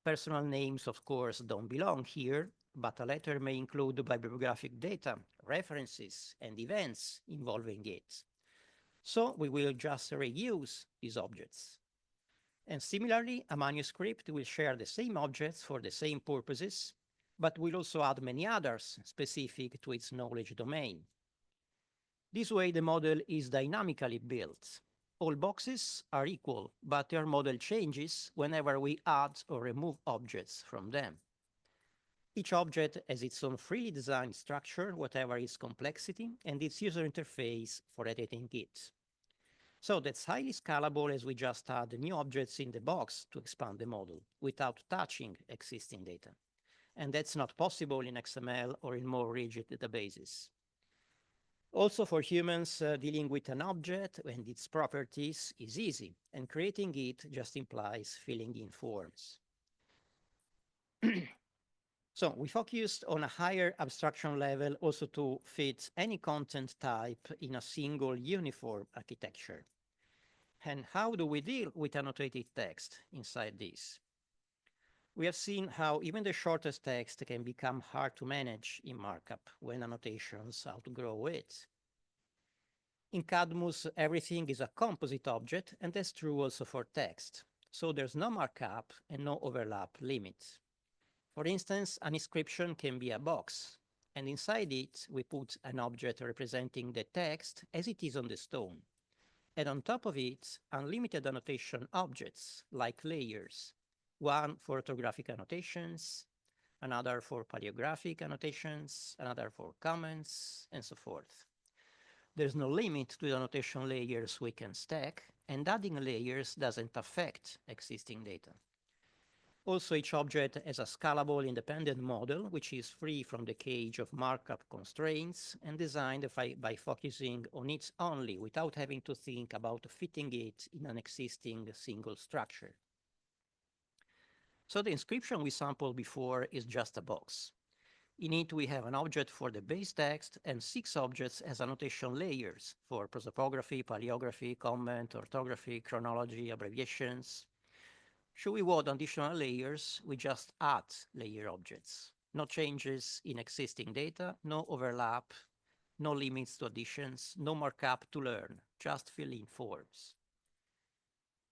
Personal names, of course, don't belong here, but a letter may include bibliographic data, references, and events involving it. So we will just reuse these objects. And similarly, a manuscript will share the same objects for the same purposes, but will also add many others specific to its knowledge domain. This way, the model is dynamically built. All boxes are equal, but their model changes whenever we add or remove objects from them. Each object has its own freely designed structure, whatever its complexity, and its user interface for editing it. So that's highly scalable, as we just add new objects in the box to expand the model without touching existing data. And that's not possible in XML or in more rigid databases. Also, for humans, dealing with an object and its properties is easy, and creating it just implies filling in forms. So we focused on a higher abstraction level also to fit any content type in a single uniform architecture. And how do we deal with annotated text inside this? We have seen how even the shortest text can become hard to manage in markup when annotations outgrow it. In Cadmus, everything is a composite object, and that's true also for text. So there's no markup and no overlap limits. For instance, an inscription can be a box, and inside it, we put an object representing the text as it is on the stone. And on top of it, unlimited annotation objects, like layers, one for orthographic annotations, another for paleographic annotations, another for comments, and so forth. There's no limit to the annotation layers we can stack, and adding layers doesn't affect existing data. Also, each object has a scalable independent model, which is free from the cage of markup constraints and designed by focusing on it only without having to think about fitting it in an existing single structure. So the inscription we sampled before is just a box. In it, we have an object for the base text and 6 objects as annotation layers for prosopography, paleography, comment, orthography, chronology, abbreviations. Should we want additional layers, we just add layer objects. No changes in existing data, no overlap, no limits to additions, no markup to learn, just fill in forms.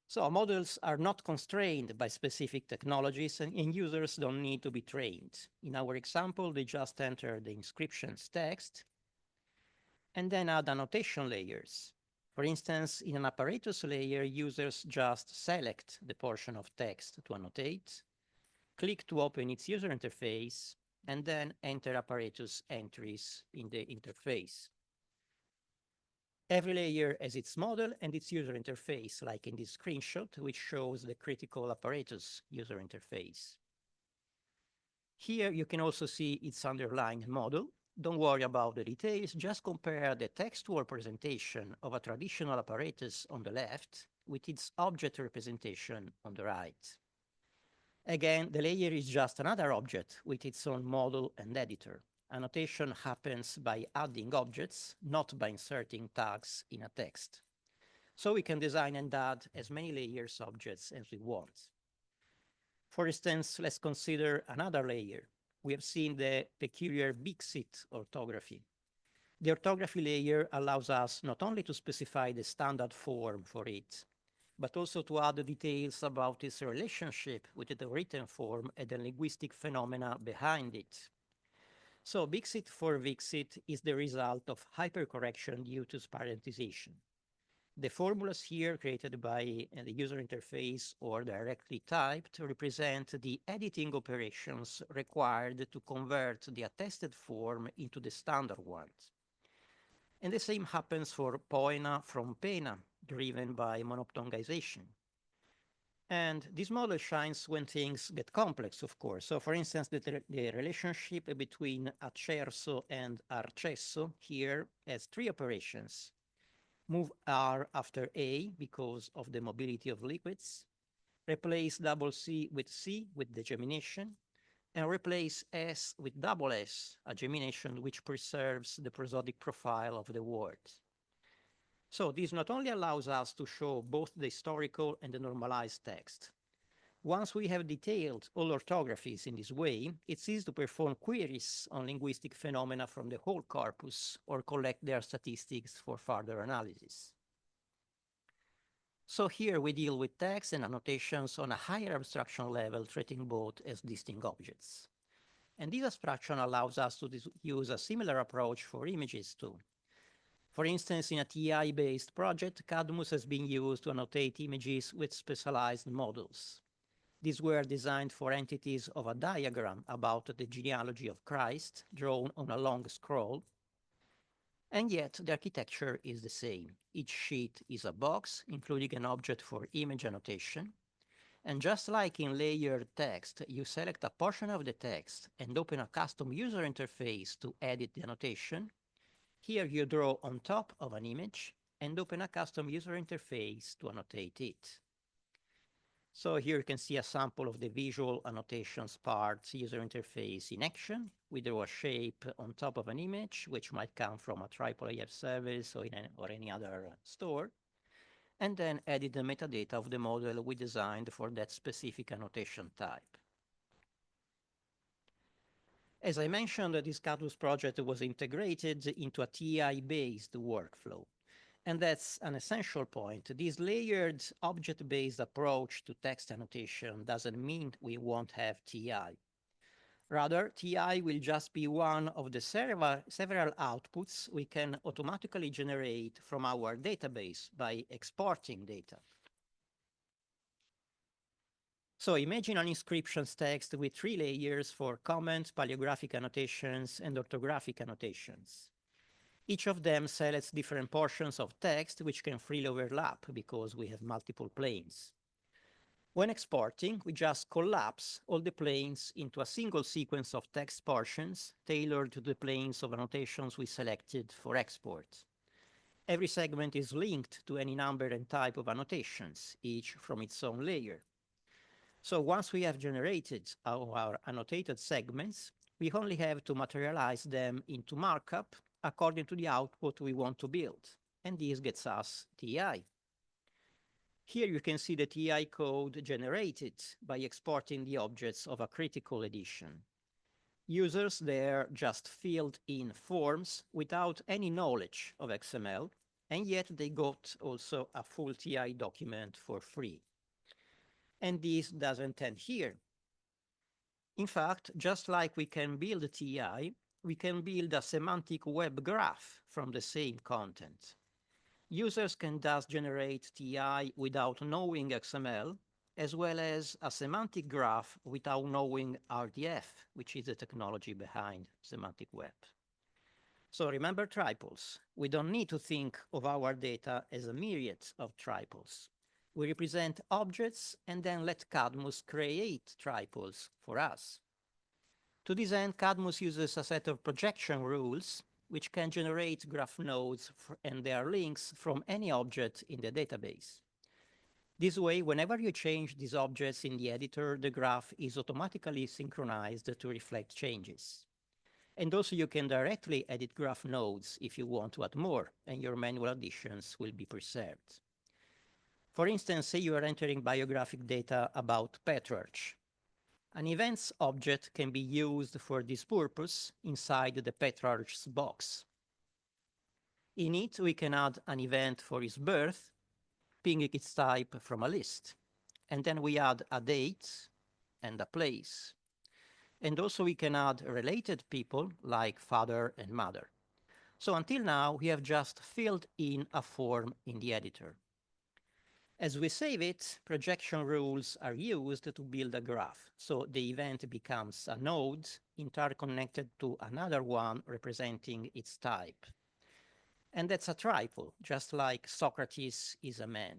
So models are not constrained by specific technologies and users don't need to be trained. In our example, they just enter the inscription's text and then add annotation layers. For instance, in an apparatus layer, users just select the portion of text to annotate, click to open its user interface, and then enter apparatus entries in the interface. Every layer has its model and its user interface, like in this screenshot, which shows the critical apparatus user interface. Here you can also see its underlying model. Don't worry about the details, just compare the textual presentation of a traditional apparatus on the left with its object representation on the right. Again, the layer is just another object with its own model and editor. Annotation happens by adding objects, not by inserting tags in a text. So we can design and add as many layers objects as we want. For instance, let's consider another layer. We have seen the peculiar Bixit orthography. The orthography layer allows us not only to specify the standard form for it, but also to add details about its relationship with the written form and the linguistic phenomena behind it. So Bixit for Vixit is the result of hypercorrection due to parentization. The formulas here created by the user interface or directly typed represent the editing operations required to convert the attested form into the standard ones. And the same happens for poena from pena, driven by monoptongization. And this model shines when things get complex, of course. So for instance, the relationship between accerso and arcesso here has 3 operations. Move R after A because of the mobility of liquids, replace double C with the gemination, and replace S with double S, a gemination which preserves the prosodic profile of the word. So this not only allows us to show both the historical and the normalized text. Once we have detailed all orthographies in this way, it's easy to perform queries on linguistic phenomena from the whole corpus or collect their statistics for further analysis. So here we deal with text and annotations on a higher abstraction level, treating both as distinct objects. And this abstraction allows us to use a similar approach for images too. For instance, in a TI-based project, Cadmus has been used to annotate images with specialized models. These were designed for entities of a diagram about the genealogy of Christ, drawn on a long scroll. And yet, the architecture is the same. Each sheet is a box, including an object for image annotation. And just like in layered text, you select a portion of the text and open a custom user interface to edit the annotation. Here you draw on top of an image and open a custom user interface to annotate it. So here you can see a sample of the visual annotations part user interface in action. We draw a shape on top of an image, which might come from a IIIF service or any other store, and then edit the metadata of the model we designed for that specific annotation type. As I mentioned, this Cadmus project was integrated into a TI-based workflow. And that's an essential point. This layered object-based approach to text annotation doesn't mean we won't have TI. Rather, TI will just be one of the several outputs we can automatically generate from our database by exporting data. So imagine an inscriptions text with 3 layers for comment, paleographic annotations, and orthographic annotations. Each of them selects different portions of text which can freely overlap because we have multiple planes. When exporting, we just collapse all the planes into a single sequence of text portions tailored to the planes of annotations we selected for export. Every segment is linked to any number and type of annotations, each from its own layer. So once we have generated our annotated segments, we only have to materialize them into markup according to the output we want to build, and this gets us TI. Here you can see the TI code generated by exporting the objects of a critical edition. Users there just filled in forms without any knowledge of XML, and yet they got also a full TI document for free. And this doesn't end here. In fact, just like we can build a TI, we can build a semantic web graph from the same content. Users can thus generate TI without knowing XML, as well as a semantic graph without knowing RDF, which is the technology behind semantic web. So remember triples. We don't need to think of our data as a myriad of triples. We represent objects and then let Cadmus create triples for us. To this end, Cadmus uses a set of projection rules which can generate graph nodes and their links from any object in the database. This way, whenever you change these objects in the editor, the graph is automatically synchronized to reflect changes. And also you can directly edit graph nodes if you want to add more, and your manual additions will be preserved. For instance, say you are entering biographic data about Petrarch. An events object can be used for this purpose inside the Petrarch's box. In it, we can add an event for his birth, picking its type from a list. And then we add a date and a place. And also we can add related people like father and mother. So until now, we have just filled in a form in the editor. As we save it, projection rules are used to build a graph. So the event becomes a node interconnected to another one representing its type. And that's a triple, just like Socrates is a man.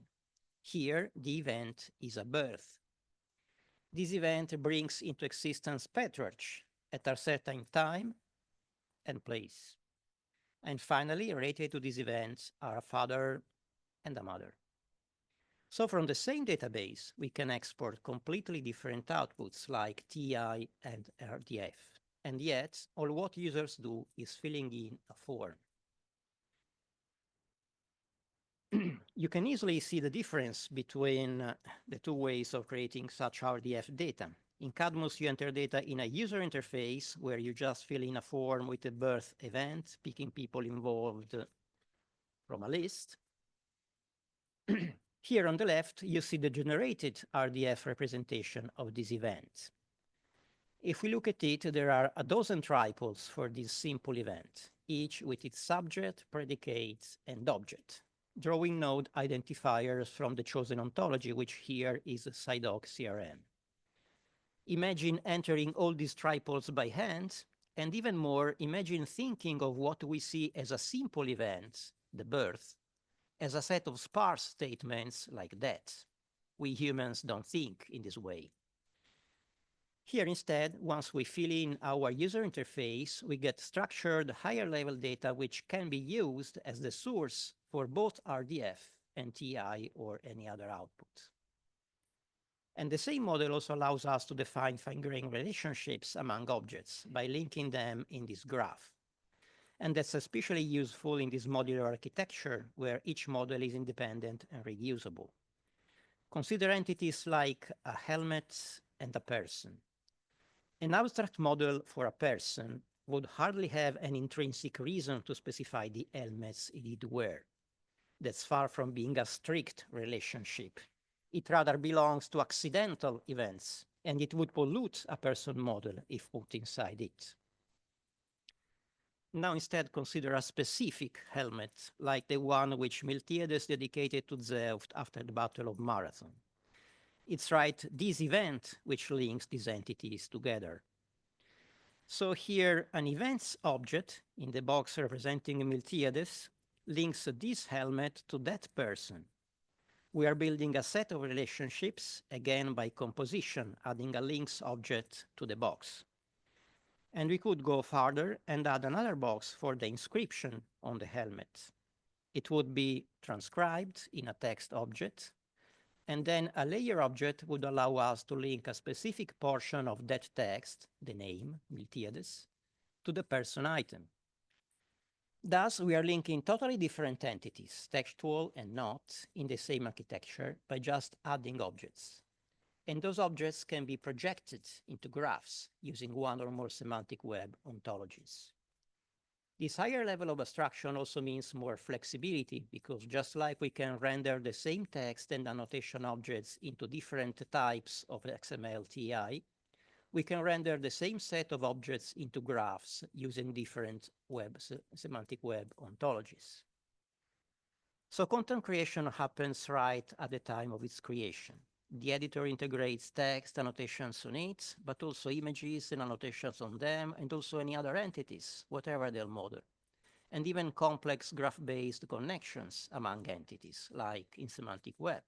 Here, the event is a birth. This event brings into existence Petrarch at a certain time and place. And finally, related to these events are a father and a mother. So from the same database, we can export completely different outputs like TI and RDF. And yet, all what users do is filling in a form. You can easily see the difference between the two ways of creating such RDF data. In Cadmus, you enter data in a user interface where you just fill in a form with a birth event, picking people involved from a list. Here on the left, you see the generated RDF representation of this event. If we look at it, there are a dozen triples for this simple event, each with its subject, predicate, and object, drawing node identifiers from the chosen ontology, which here is SciDoc CRM. Imagine entering all these triples by hand, and even more, imagine thinking of what we see as a simple event, the birth, as a set of sparse statements like that. We humans don't think in this way. Here instead, once we fill in our user interface, we get structured higher level data which can be used as the source for both RDF and TI or any other output. And the same model also allows us to define fine-grained relationships among objects by linking them in this graph. And that's especially useful in this modular architecture where each model is independent and reusable. Consider entities like a helmet and a person. An abstract model for a person would hardly have an intrinsic reason to specify the helmets it would wear. That's far from being a strict relationship. It rather belongs to accidental events, and it would pollute a person model if put inside it. Now instead consider a specific helmet, like the one which Miltiades dedicated to Zeus after the Battle of Marathon. It's right, this event which links these entities together. So here, an events object in the box representing Miltiades links this helmet to that person. We are building a set of relationships, again by composition, adding a links object to the box. And we could go further and add another box for the inscription on the helmet. It would be transcribed in a text object, and then a layer object would allow us to link a specific portion of that text, the name, Miltiades, to the person item. Thus, we are linking totally different entities, textual and not, in the same architecture by just adding objects. And those objects can be projected into graphs using one or more semantic web ontologies. This higher level of abstraction also means more flexibility, because just like we can render the same text and annotation objects into different types of XML TI, we can render the same set of objects into graphs using different semantic web ontologies. So content creation happens right at the time of its creation. The editor integrates text annotations on it, but also images and annotations on them, and also any other entities, whatever their model, and even complex graph-based connections among entities, like in semantic web.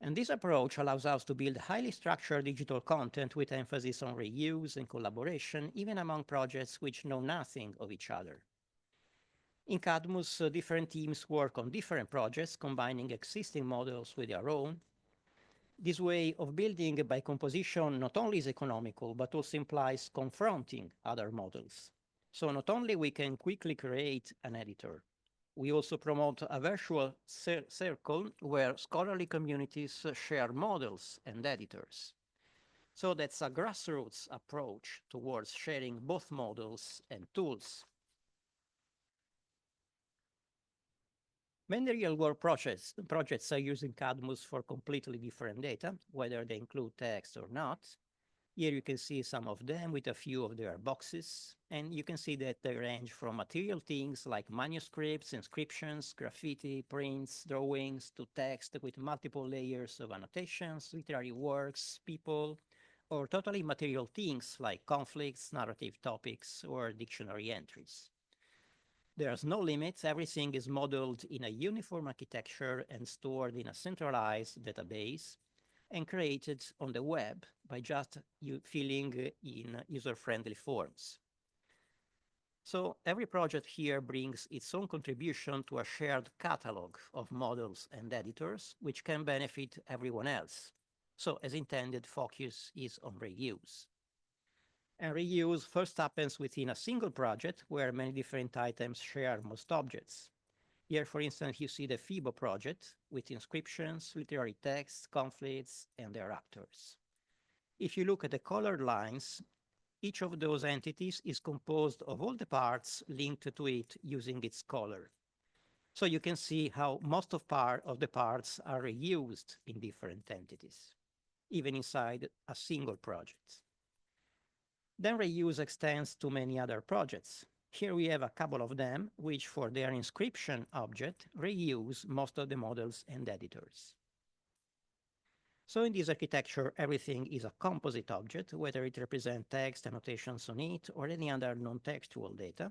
And this approach allows us to build highly structured digital content with emphasis on reuse and collaboration, even among projects which know nothing of each other. In Cadmus, different teams work on different projects, combining existing models with their own. This way of building by composition not only is economical, but also implies confronting other models. So not only we can quickly create an editor, we also promote a virtual circle where scholarly communities share models and editors. So that's a grassroots approach towards sharing both models and tools. Many real-world projects are using Cadmus for completely different data, whether they include text or not. Here you can see some of them with a few of their boxes, and you can see that they range from material things like manuscripts, inscriptions, graffiti, prints, drawings, to text with multiple layers of annotations, literary works, people, or totally material things like conflicts, narrative topics, or dictionary entries. There's no limits. Everything is modeled in a uniform architecture and stored in a centralized database and created on the web by just filling in user-friendly forms. So every project here brings its own contribution to a shared catalog of models and editors, which can benefit everyone else. So as intended, focus is on reuse. And reuse first happens within a single project where many different items share most objects. Here, for instance, you see the FeBo project with inscriptions, literary texts, conflicts, and their actors. If you look at the colored lines, each of those entities is composed of all the parts linked to it using its color. So you can see how most of the parts are reused in different entities, even inside a single project. Then reuse extends to many other projects. Here we have a couple of them, which for their inscription object reuse most of the models and editors. So in this architecture, everything is a composite object, whether it represents text, annotations on it, or any other non-textual data.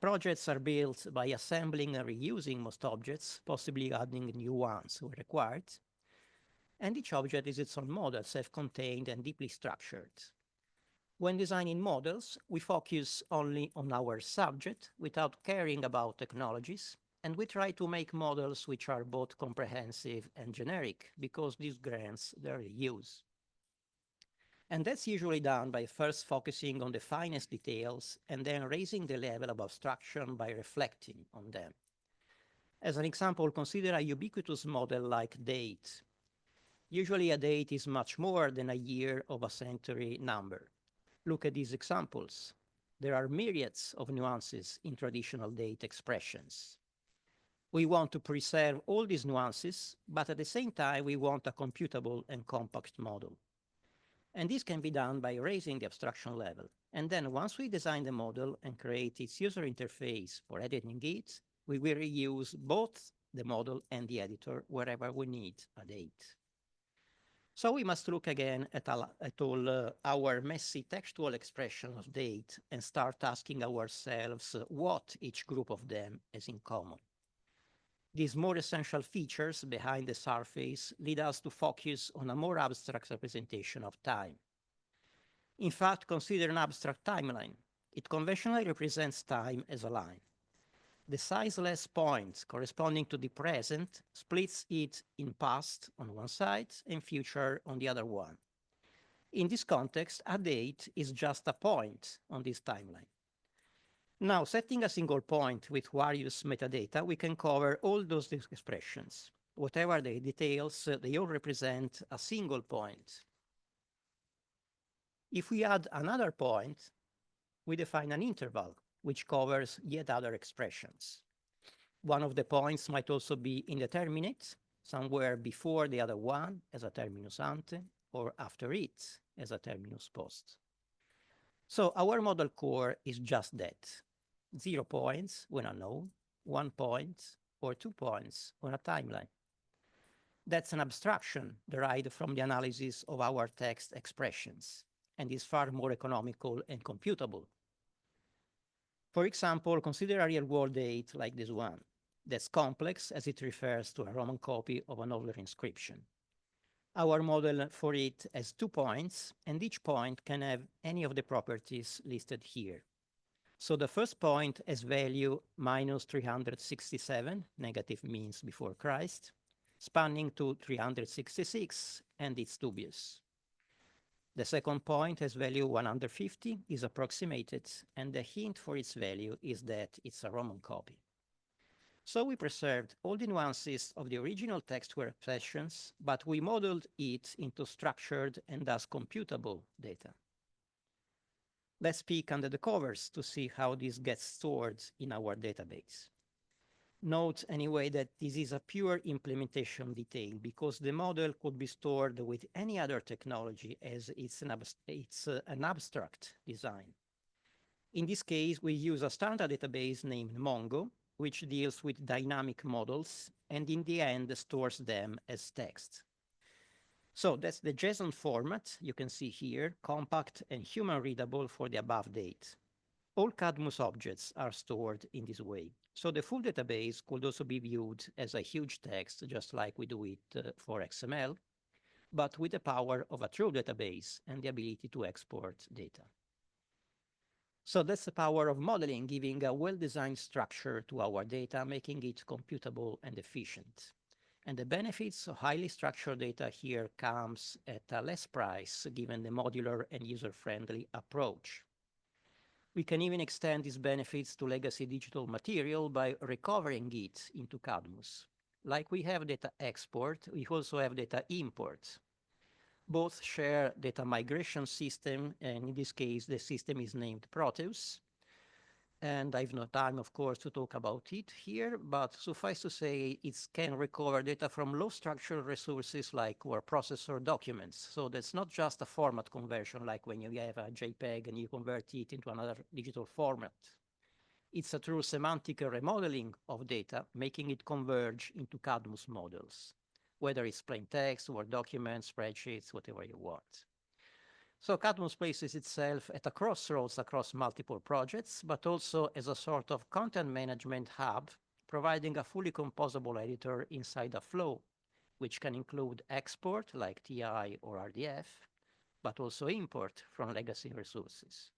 Projects are built by assembling and reusing most objects, possibly adding new ones where required. And each object is its own model, self-contained and deeply structured. When designing models, we focus only on our subject without caring about technologies, and we try to make models which are both comprehensive and generic, because this grants their reuse. And that's usually done by first focusing on the finest details and then raising the level of abstraction by reflecting on them. As an example, consider a ubiquitous model like date. Usually a date is much more than a year of a century number. Look at these examples. There are myriads of nuances in traditional date expressions. We want to preserve all these nuances, but at the same time, we want a computable and compact model. And this can be done by raising the abstraction level. And then once we design the model and create its user interface for editing it, we will reuse both the model and the editor wherever we need a date. So we must look again at all our messy textual expression of date and start asking ourselves what each group of them has in common. These more essential features behind the surface lead us to focus on a more abstract representation of time. In fact, consider an abstract timeline. It conventionally represents time as a line. The sizeless point corresponding to the present splits it in past on one side and future on the other one. In this context, a date is just a point on this timeline. Now, setting a single point with various metadata, we can cover all those expressions. Whatever the details, they all represent a single point. If we add another point, we define an interval, which covers yet other expressions. One of the points might also be indeterminate, somewhere before the other one as a terminus ante, or after it as a terminus post. So our model core is just that. 0 points when unknown, 1 point, or 2 points on a timeline. That's an abstraction derived from the analysis of our text expressions, and is far more economical and computable. For example, consider a real-world date like this one. That's complex as it refers to a Roman copy of an older inscription. Our model for it has 2 points, and each point can have any of the properties listed here. So the first point has value minus 367, negative means before Christ, spanning to 366, and it's dubious. The second point has value 150, is approximated, and the hint for its value is that it's a Roman copy. So we preserved all the nuances of the original textual expressions, but we modeled it into structured and thus computable data. Let's peek under the covers to see how this gets stored in our database. Note anyway that this is a pure implementation detail because the model could be stored with any other technology as it's an abstract design. In this case, we use a standard database named Mongo, which deals with dynamic models and in the end stores them as text. So that's the JSON format you can see here, compact and human readable for the above date. All Cadmus objects are stored in this way. So the full database could also be viewed as a huge text, just like we do it for XML, but with the power of a true database and the ability to export data. So that's the power of modeling, giving a well-designed structure to our data, making it computable and efficient. And the benefits of highly structured data here comes at a less price, given the modular and user-friendly approach. We can even extend these benefits to legacy digital material by recovering it into Cadmus. Like we have data export, we also have data import. Both share data migration system, and in this case, the system is named Proteus. And I have no time, of course, to talk about it here, but suffice to say, it can recover data from low-structured resources like word processor documents. So that's not just a format conversion, like when you have a JPEG and you convert it into another digital format. It's a true semantic remodeling of data, making it converge into Cadmus models, whether it's plain text, Word documents, spreadsheets, whatever you want. So Cadmus places itself at a crossroads across multiple projects, but also as a sort of content management hub, providing a fully composable editor inside a flow, which can include export like TI or RDF, but also import from legacy resources.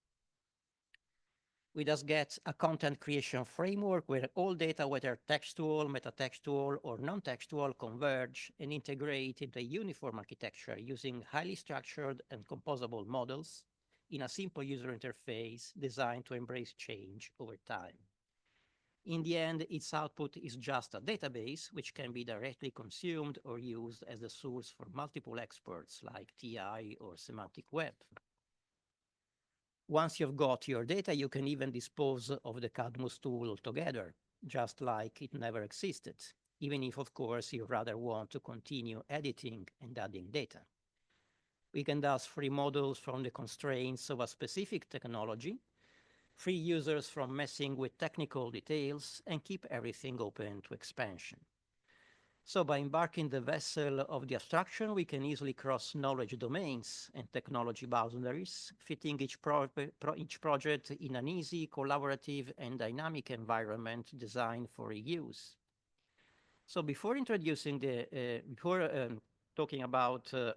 We thus get a content creation framework where all data, whether textual, metatextual, or non-textual, converge and integrate into a uniform architecture using highly structured and composable models in a simple user interface designed to embrace change over time. In the end, its output is just a database which can be directly consumed or used as the source for multiple exports like TI or semantic web. Once you've got your data, you can even dispose of the Cadmus tool altogether, just like it never existed, even if, of course, you rather want to continue editing and adding data. We can thus free models from the constraints of a specific technology, free users from messing with technical details, and keep everything open to expansion. So by embarking the vessel of the abstraction, we can easily cross knowledge domains and technology boundaries, fitting each project in an easy, collaborative, and dynamic environment designed for reuse. So before introducing talking about the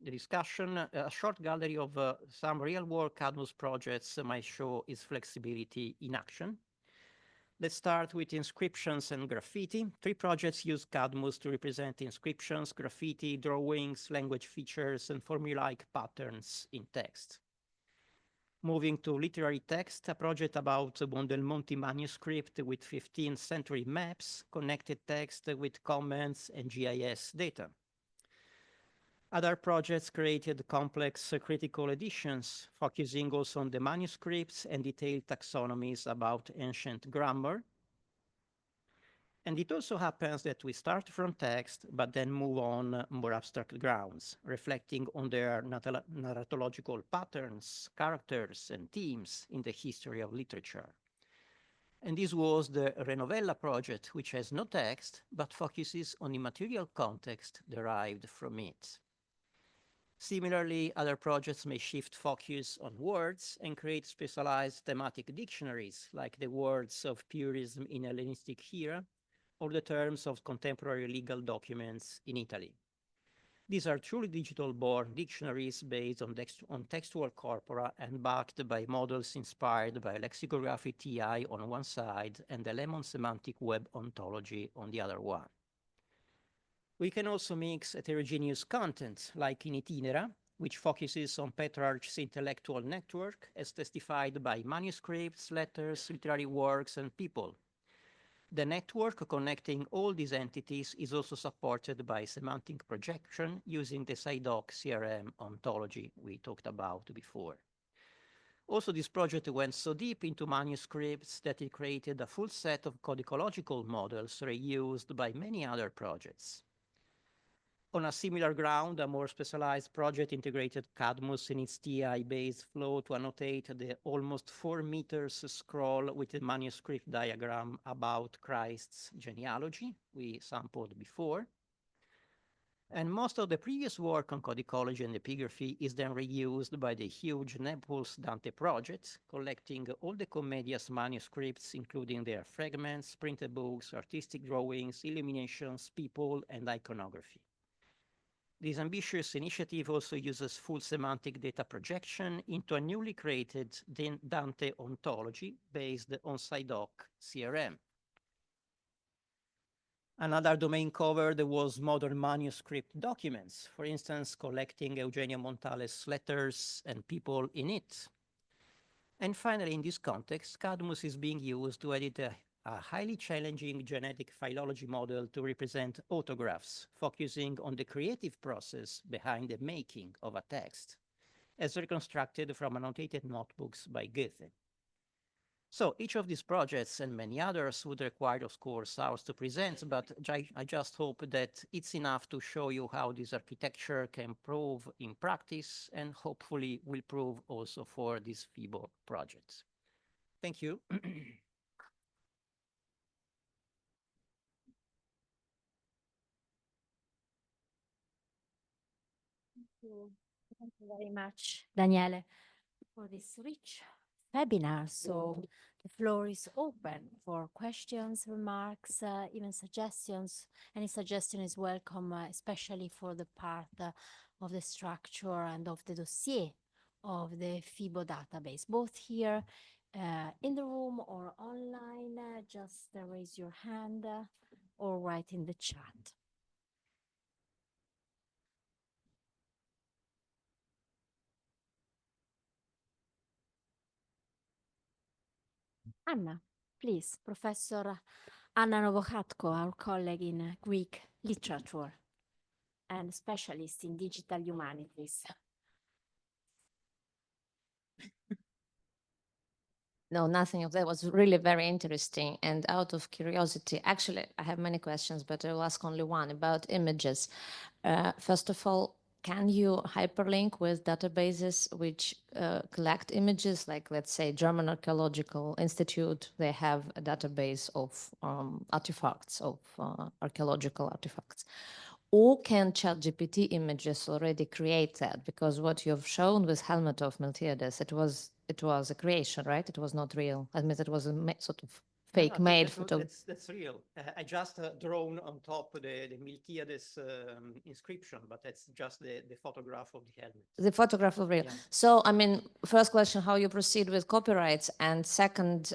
discussion, a short gallery of some real-world Cadmus projects might show its flexibility in action. Let's start with inscriptions and graffiti. 3 projects use Cadmus to represent inscriptions, graffiti, drawings, language features, and formulaic patterns in text. Moving to literary text, a project about the Buondelmonti manuscript with 15th century maps, connected text with comments and GIS data. Other projects created complex critical editions, focusing also on the manuscripts and detailed taxonomies about ancient grammar. And it also happens that we start from text, but then move on more abstract grounds, reflecting on their narratological patterns, characters, and themes in the history of literature. And this was the Renovella project, which has no text, but focuses on immaterial context derived from it. Similarly, other projects may shift focus on words and create specialized thematic dictionaries, like the words of purism in Hellenistic era, or the terms of contemporary legal documents in Italy. These are truly digital-born dictionaries based on textual corpora and backed by models inspired by lexicography TI on one side and the Lemon semantic web ontology on the other one. We can also mix heterogeneous content, like in Itinera, which focuses on Petrarch's intellectual network, as testified by manuscripts, letters, literary works, and people. The network connecting all these entities is also supported by semantic projection using the SciDoc CRM ontology we talked about before. Also, this project went so deep into manuscripts that it created a full set of codicological models reused by many other projects. On a similar ground, a more specialized project integrated Cadmus in its TI-based flow to annotate the almost 4 meters scroll with a manuscript diagram about Christ's genealogy we sampled before. And most of the previous work on codicology and epigraphy is then reused by the huge Naples Dante project, collecting all the Commedia's manuscripts, including their fragments, printed books, artistic drawings, illuminations, people, and iconography. This ambitious initiative also uses full semantic data projection into a newly created Dante ontology based on SciDoc CRM. Another domain covered was modern manuscript documents, for instance, collecting Eugenio Montale's letters and people in it. And finally, in this context, Cadmus is being used to edit a highly challenging genetic philology model to represent autographs, focusing on the creative process behind the making of a text, as reconstructed from annotated notebooks by Goethe. So each of these projects and many others would require, of course, hours to present, but I just hope that it's enough to show you how this architecture can prove in practice and hopefully will prove also for these FeBo projects. Thank you. Thank you very much, Daniele, for this rich webinar. So the floor is open for questions, remarks, even suggestions. Any suggestion is welcome, especially for the part of the structure and of the dossier of the FeBo database, both here in the room or online. Just raise your hand or write in the chat. Anna, please, Professor Anna Novokhatko, our colleague in Greek literature and specialist in digital humanities. No, nothing of that was really very interesting. And out of curiosity, actually, I have many questions, but I will ask only one about images. First of all, can you hyperlink with databases which collect images, like, let's say, German Archaeological Institute? They have a database of artifacts, of archaeological artifacts. Or can ChatGPT images already create that? Because what you've shown with Helmet of Miltiades, it was a creation, right? It was not real. I mean, it was a sort of fake-made photo. That's real. I just drawn on top the Miltiades inscription, but that's just the photograph of the helmet. The photograph of real. Yeah. So, I mean, first question, how you proceed with copyrights, and second,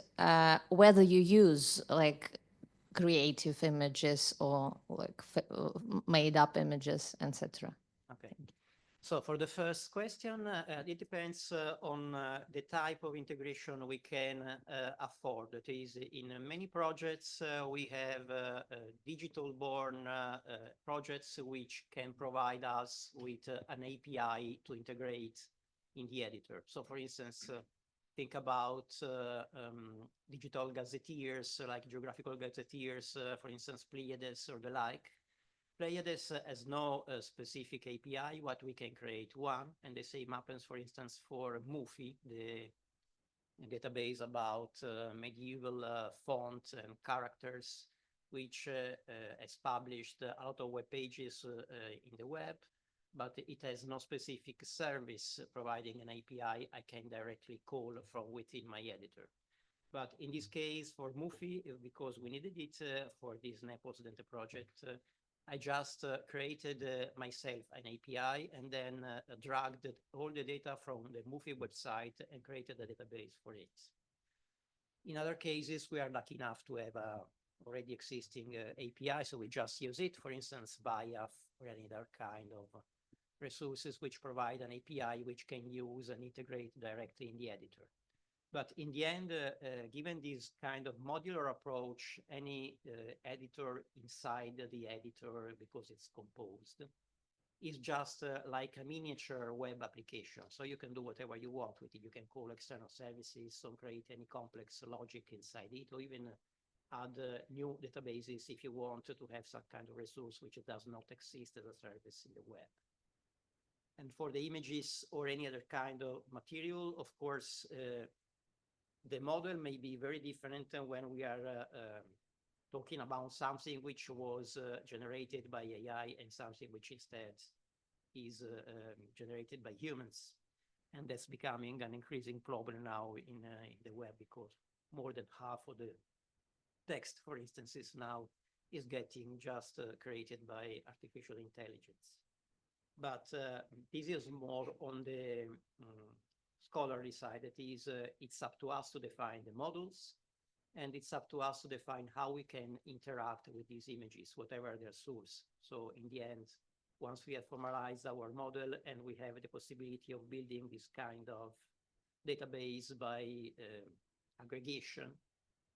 whether you use like creative images or like made up images, etc. Okay. So for the first question, it depends on the type of integration we can afford. That is, in many projects, we have digital-born projects which can provide us with an API to integrate in the editor. So for instance, think about digital gazetteers, like geographical gazetteers, for instance, Pleiades or the like. Pleiades has no specific API, what we can create one, and the same happens, for instance, for MUFI, the database about medieval fonts and characters, which has published a lot of web pages in the web, but it has no specific service providing an API I can directly call from within my editor. But in this case, for MUFI, because we needed it for this Nepos Dente project, I just created myself an API and then dragged all the data from the MUFI website and created a database for it. In other cases, we are lucky enough to have a already existing API, so we just use it, for instance, BIAF or any other kind of resources which provide an API which can use and integrate directly in the editor. But in the end, given this kind of modular approach, any editor inside the editor, because it's composed, is just like a miniature web application. So you can do whatever you want with it. You can call external services, or create any complex logic inside it, or even add new databases if you want to have some kind of resource which does not exist as a service in the web. And for the images or any other kind of material, of course, the model may be very different when we are talking about something which was generated by AI and something which instead is generated by humans. And that's becoming an increasing problem now in the web, because more than half of the text, for instance, is getting just created by artificial intelligence. But this is more on the scholarly side. That is, it's up to us to define the models, and it's up to us to define how we can interact with these images, whatever their source. So in the end, once we have formalized our model and we have the possibility of building this kind of database by aggregation,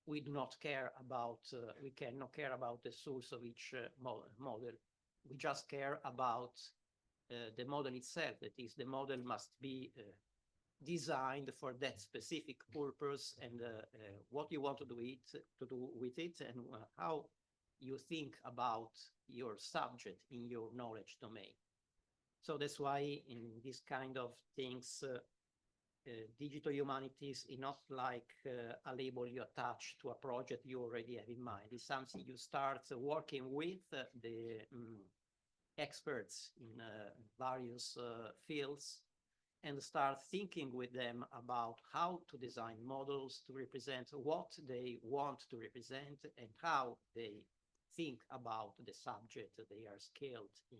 we do not care about, we cannot care about the source of each model. We just care about the model itself. That is, the model must be designed for that specific purpose, and what you want to do with it, and how you think about your subject in your knowledge domain. So that's why in this kind of things, digital humanities is not like a label you attach to a project you already have in mind. It's something you start working with the experts in various fields, and start thinking with them about how to design models to represent what they want to represent and how they think about the subject they are skilled in.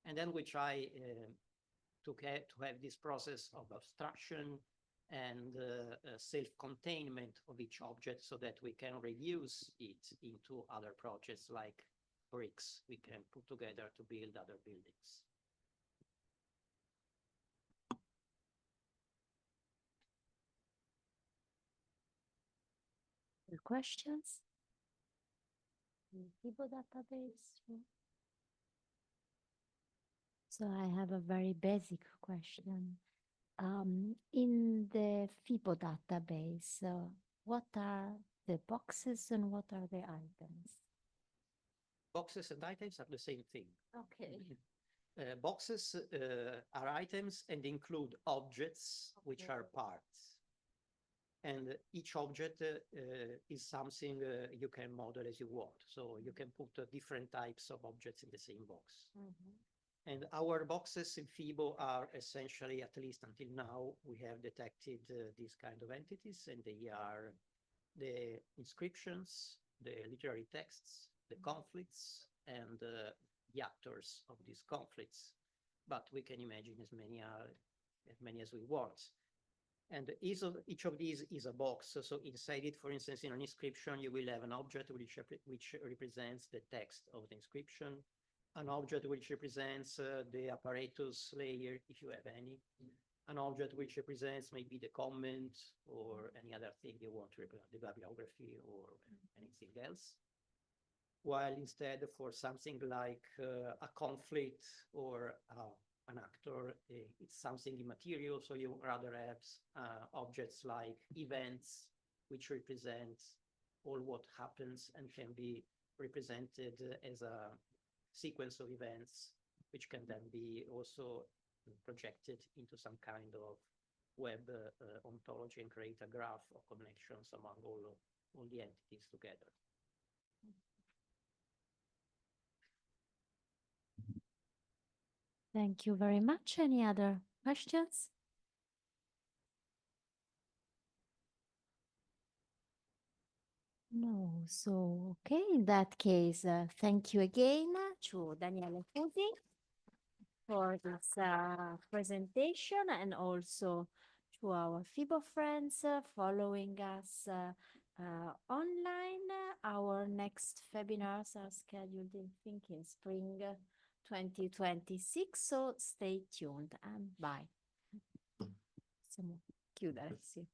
And then we try to have this process of abstraction and self-containment of each object, so that we can reuse it into other projects like bricks we can put together to build other buildings. Questions? FeBo database. So I have a very basic question. In the FeBo database, what are the boxes and what are the items? Boxes and items are the same thing. Okay. Boxes are items and include objects, which are parts. And each object is something you can model as you want. So you can put different types of objects in the same box. And our boxes in FeBo are essentially, at least until now, we have detected these kind of entities, and they are the inscriptions, the literary texts, the conflicts, and the actors of these conflicts. But we can imagine as many as we want. And each of these is a box. So inside it, for instance, in an inscription, you will have an object which represents the text of the inscription, an object which represents the apparatus layer, if you have any, an object which represents maybe the comment or any other thing you want to represent, the bibliography or anything else. While instead for something like a conflict or an actor, it's something immaterial, so you rather have objects like events, which represent all what happens and can be represented as a sequence of events, which can then be also projected into some kind of web ontology and create a graph of connections among all the entities together. Thank you very much. Any other questions? No, so okay, in that case, thank you again to Daniele Fusi for this presentation, and also to our FeBo friends following us online. Our next FeBinars are scheduled in spring 2026, so stay tuned and bye. Possiamo chiudere, sì.